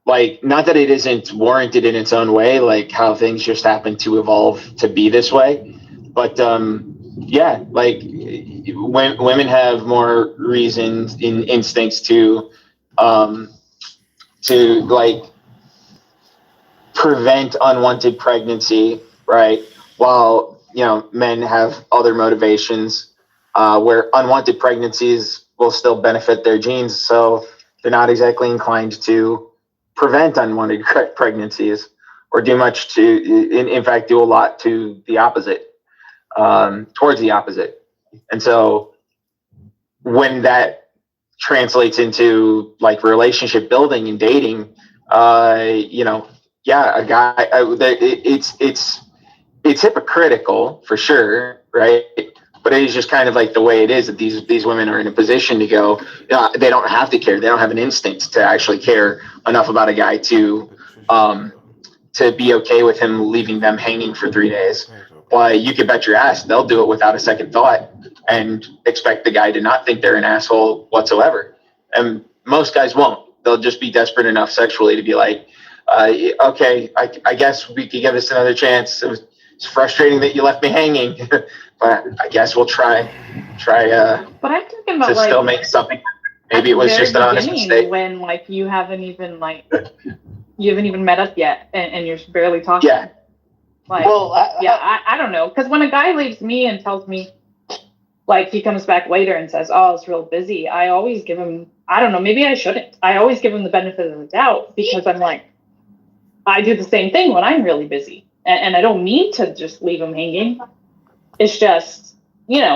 Like, not that it isn't warranted in its own way, like how things just happen to evolve to be this way. But yeah, like, when women have more reasons in instincts to like prevent unwanted pregnancy, right? While men have other motivations where unwanted pregnancies will still benefit their genes, so they're not exactly inclined to prevent unwanted pregnancies or do much to, in fact, do a lot to the opposite, towards the opposite. And so when that translates into like relationship building and dating, yeah, a guy, it's hypocritical for sure, right? But it is just kind of like the way it is that these women are in a position to go, they don't have to care. They don't have an instinct to actually care enough about a guy to be okay with him leaving them hanging for 3 days. But you could bet your ass they'll do it without a second thought and expect the guy to not think they're an asshole whatsoever. And most guys won't. They'll just be desperate enough sexually to be like, okay, I guess we could give this another chance. it's frustrating that you left me hanging, but I guess we'll try. But I'm talking about to like still make something. at Maybe the it was very just an honest beginning mistake. when like you haven't even met up yet, and you're barely talking. Yeah. Like, well, I don't know, because when a guy leaves me and tells me, like, he comes back later and says, "Oh, it's real busy," I always give him. I don't know. Maybe I shouldn't. I always give him the benefit of the doubt because I'm like, I do the same thing when I'm really busy, and I don't mean to just leave him hanging. It's just,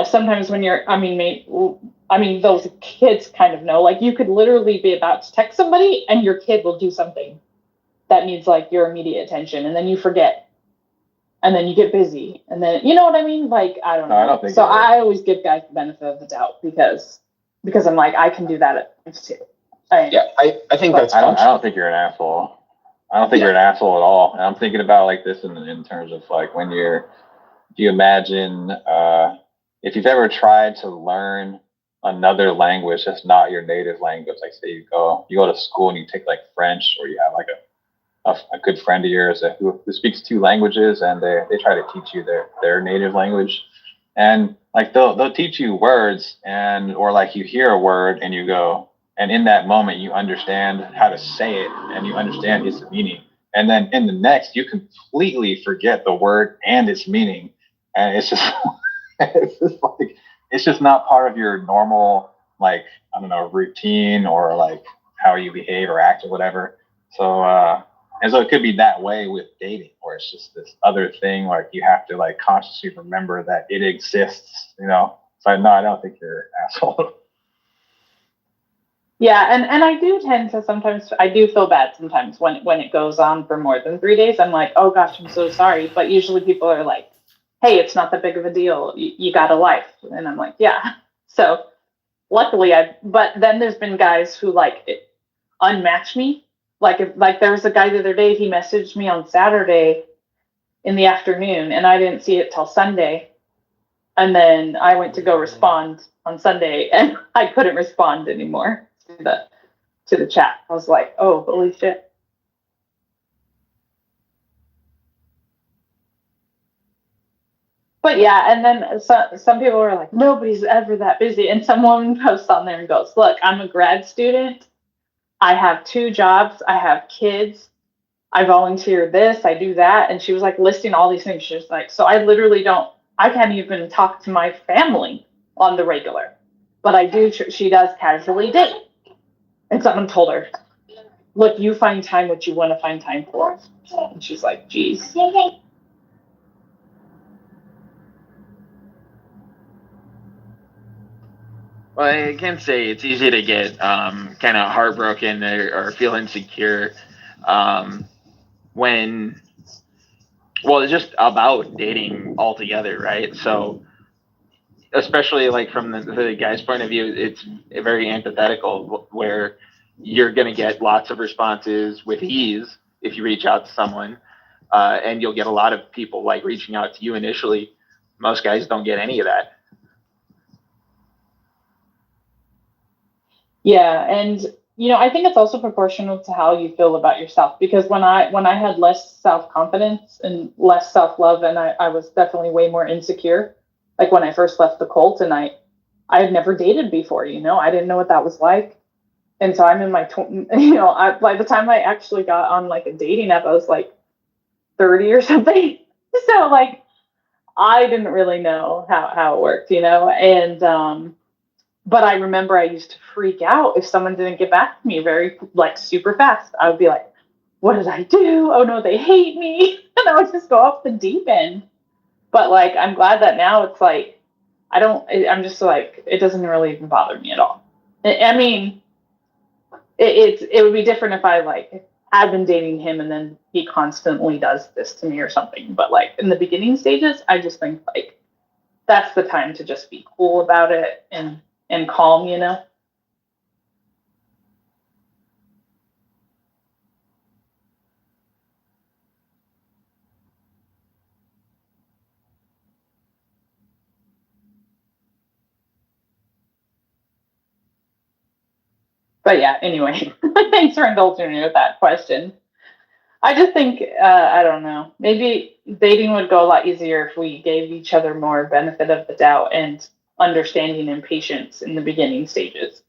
sometimes when you're, I mean, those kids kind of know, like, you could literally be about to text somebody and your kid will do something that needs like your immediate attention, and then you forget, and then you get busy, and then, you know what I mean? Like, I don't know. No, I don't think so. you're right. I always give guys the benefit of the doubt because I'm like, I can do that at times too. I think that's I don't think you're an asshole. I don't think you're an asshole at all. And I'm thinking about like this in terms of like when do you imagine if you've ever tried to learn another language that's not your native language, like say you go to school and you take like French, or you have like a good friend of yours who speaks 2 languages, and they try to teach you their native language, and like they'll teach you words, or like you hear a word and you go, and in that moment you understand how to say it and you understand its meaning, and then in the next you completely forget the word and its meaning, and it's just it's just not part of your normal, like, I don't know, routine or like how you behave or act or whatever. So and so it could be that way with dating, where it's just this other thing, like you have to like consciously remember that it exists, So no, I don't think you're an asshole. Yeah, and I do tend to sometimes, I do feel bad sometimes when it goes on for more than 3 days. I'm like, oh gosh, I'm so sorry. But usually people are like, hey, it's not that big of a deal. You got a life. And I'm like, yeah. So luckily but then there's been guys who like unmatch me. Like there was a guy the other day, he messaged me on Saturday in the afternoon and I didn't see it till Sunday. And then I went to go respond on Sunday and I couldn't respond anymore to the chat. I was like, oh, holy shit. But yeah, and then some people were like, nobody's ever that busy. And some woman posts on there and goes, look, I'm a grad student. I have 2 jobs. I have kids. I volunteer this. I do that. And she was like listing all these things. She was like, so I can't even talk to my family on the regular. But she does casually date. And someone told her, look, you find time what you want to find time for. And she's like, geez. Well, I can say it's easy to get kind of heartbroken or feel insecure when, well, it's just about dating altogether, right? So, especially like from the guy's point of view, it's very antithetical where you're going to get lots of responses with ease if you reach out to someone, and you'll get a lot of people like reaching out to you initially. Most guys don't get any of that. Yeah, and I think it's also proportional to how you feel about yourself, because when I had less self-confidence and less self-love, and I was definitely way more insecure, like when I first left the cult, and I had never dated before, I didn't know what that was like. And so I'm in my by the time I actually got on like a dating app, I was like 30 or something. So like I didn't really know how it worked, and but I remember I used to freak out if someone didn't get back to me very, like, super fast. I would be like, what did I do? Oh no, they hate me. And I would just go off the deep end. But like, I'm glad that now it's like, I'm just like, it doesn't really even bother me at all. I mean, it would be different if I like had been dating him and then he constantly does this to me or something. But like in the beginning stages, I just think like, that's the time to just be cool about it and calm, But yeah, anyway, thanks for indulging me with that question. I just think, I don't know, maybe dating would go a lot easier if we gave each other more benefit of the doubt and understanding and patience in the beginning stages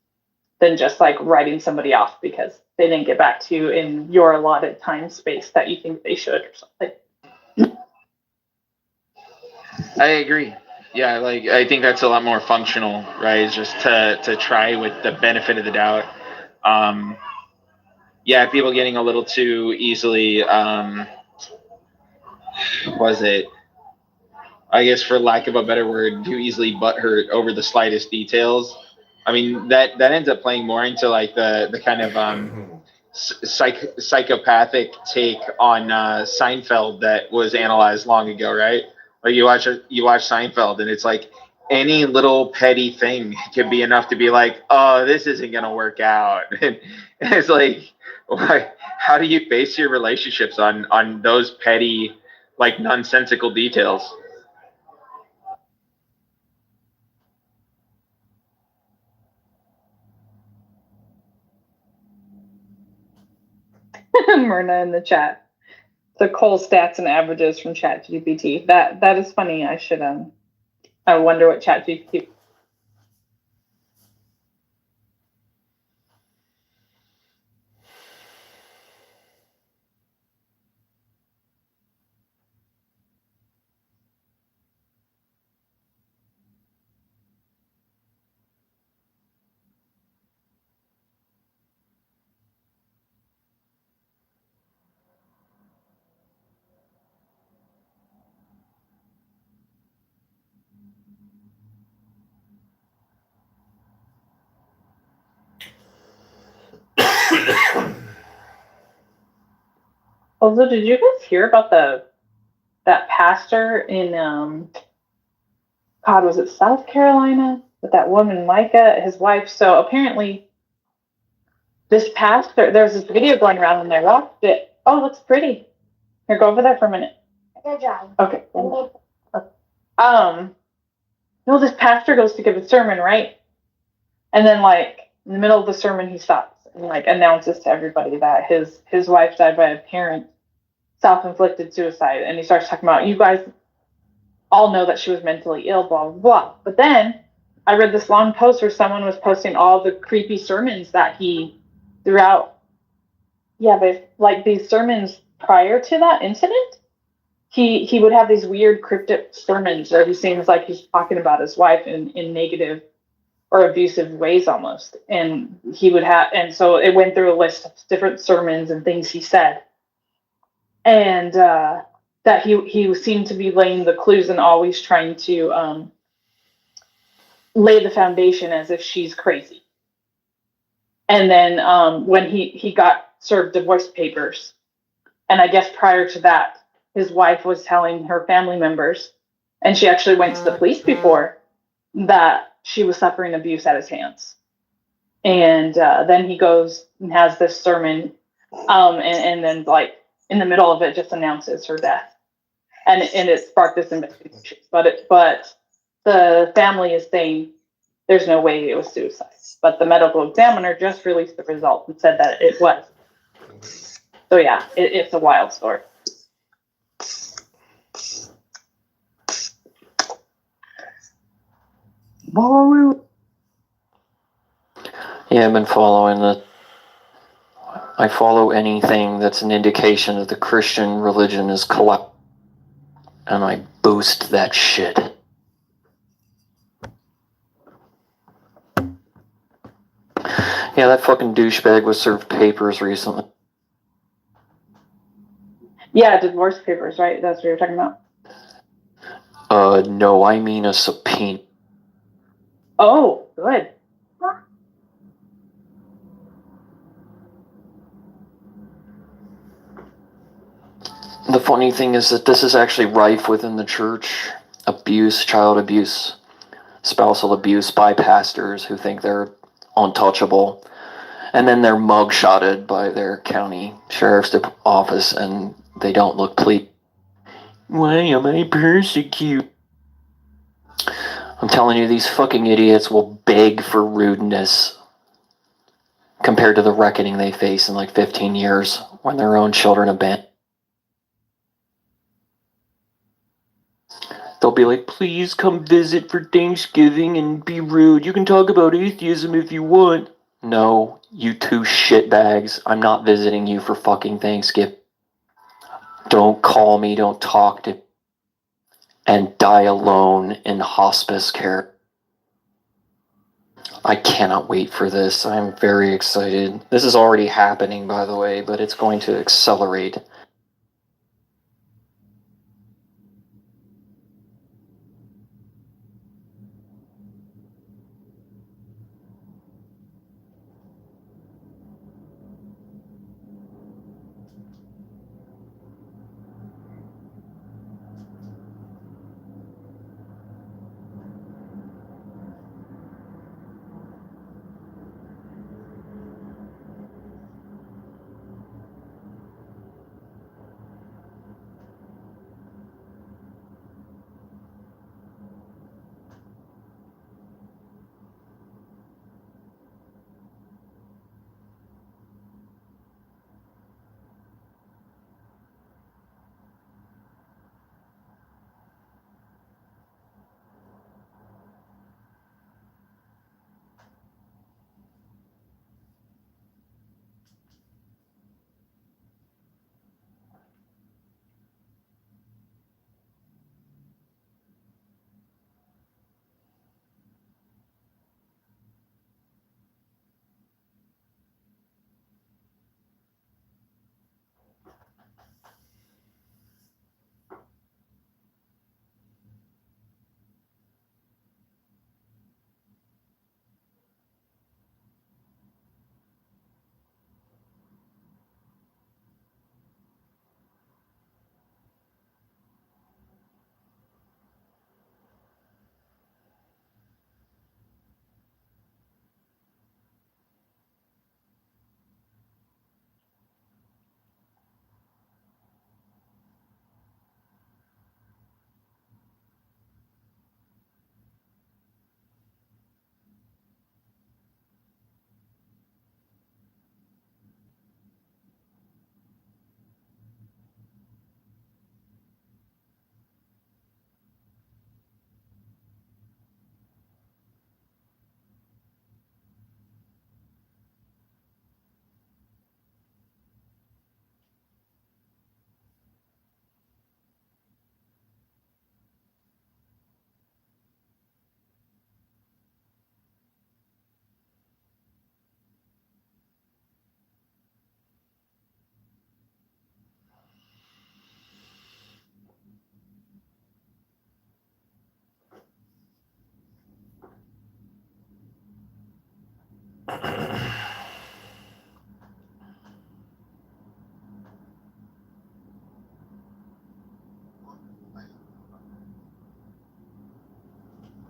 than just like writing somebody off because they didn't get back to you in your allotted time space that you think they should or something. I agree. Yeah, like I think that's a lot more functional, right? Is just to try with the benefit of the doubt. Yeah, people getting a little too easily was it, I guess for lack of a better word, too easily butthurt over the slightest details. I mean that ends up playing more into like the kind of psychopathic take on Seinfeld that was analyzed long ago, right? Like you watch Seinfeld, and it's like any little petty thing can be enough to be like, oh, this isn't gonna work out, and it's like, why? How do you base your relationships on those petty, like nonsensical details? Myrna in the chat. The Cole stats and averages from ChatGPT. That is funny. I should I wonder what ChatGPT. Also, did you guys hear about that pastor in God, was it South Carolina with that woman Micah, his wife? So apparently, this pastor, there's this video going around and they watched it. Oh, it looks pretty. Here, go over there for a minute. Good job. Okay. No, this pastor goes to give a sermon, right? And then, like in the middle of the sermon, he stops and like announces to everybody that his wife died by a parent self-inflicted suicide, and he starts talking about, you guys all know that she was mentally ill, blah blah blah. But then I read this long post where someone was posting all the creepy sermons that he threw out. Yeah, but like these sermons prior to that incident, he would have these weird cryptic sermons where he seems like he's talking about his wife in negative or abusive ways almost. And he would have, and so it went through a list of different sermons and things he said. And that he seemed to be laying the clues and always trying to lay the foundation as if she's crazy. And then when he got served divorce papers, and I guess prior to that, his wife was telling her family members, and she actually went to the police before, that she was suffering abuse at his hands. And then he goes and has this sermon, and then like in the middle of it just announces her death. And it sparked this investigation. But the family is saying there's no way it was suicide. But the medical examiner just released the results and said that it was. So yeah, it's a wild story. Yeah, I've been following the. I follow anything that's an indication that the Christian religion is collapsed, and I boost that shit. Yeah, that fucking douchebag was served papers recently. Yeah, divorce papers, right? That's what you're talking about. No, I mean a subpoena. Oh, good. The funny thing is that this is actually rife within the church. Abuse, child abuse, spousal abuse by pastors who think they're untouchable. And then they're mugshotted by their county sheriff's office and they don't look pleased. Why am I persecuted? I'm telling you, these fucking idiots will beg for rudeness. compared to the reckoning they face in like 15 years when their own children abandon. They'll be like, please come visit for Thanksgiving and be rude. You can talk about atheism if you want. No, you two shitbags. I'm not visiting you for fucking Thanksgiving. Don't call me, don't talk to me, and die alone in hospice care. I cannot wait for this. I'm very excited. This is already happening, by the way, but it's going to accelerate.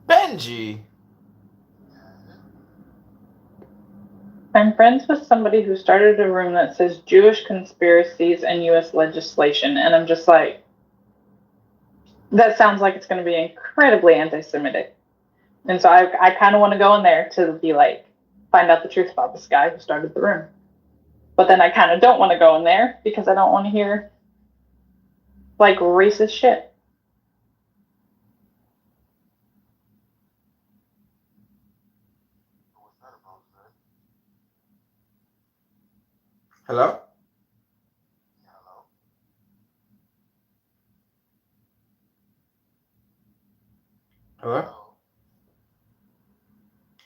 Benji. I'm friends with somebody who started a room that says Jewish conspiracies and U.S. legislation, and I'm just like, that sounds like it's going to be incredibly anti-Semitic. And so I kind of want to go in there to be like, find out the truth about this guy who started the room. But then I kind of don't want to go in there because I don't want to hear like racist shit. Hello? Hello?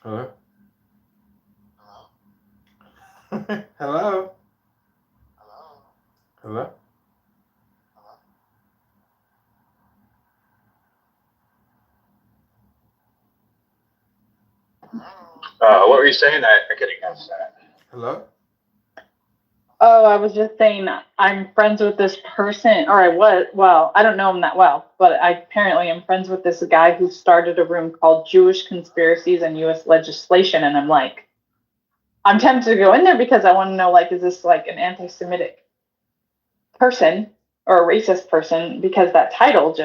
Hello? Hello? Hello? What were you saying? I couldn't catch that. Hello? Oh, I was just saying I'm friends with this person, or I was, well, I don't know him that well, but I apparently am friends with this guy who started a room called Jewish Conspiracies and U.S. Legislation, and I'm like, I'm tempted to go in there because I want to know, like, is this like an anti-Semitic person or a racist person? Because that title just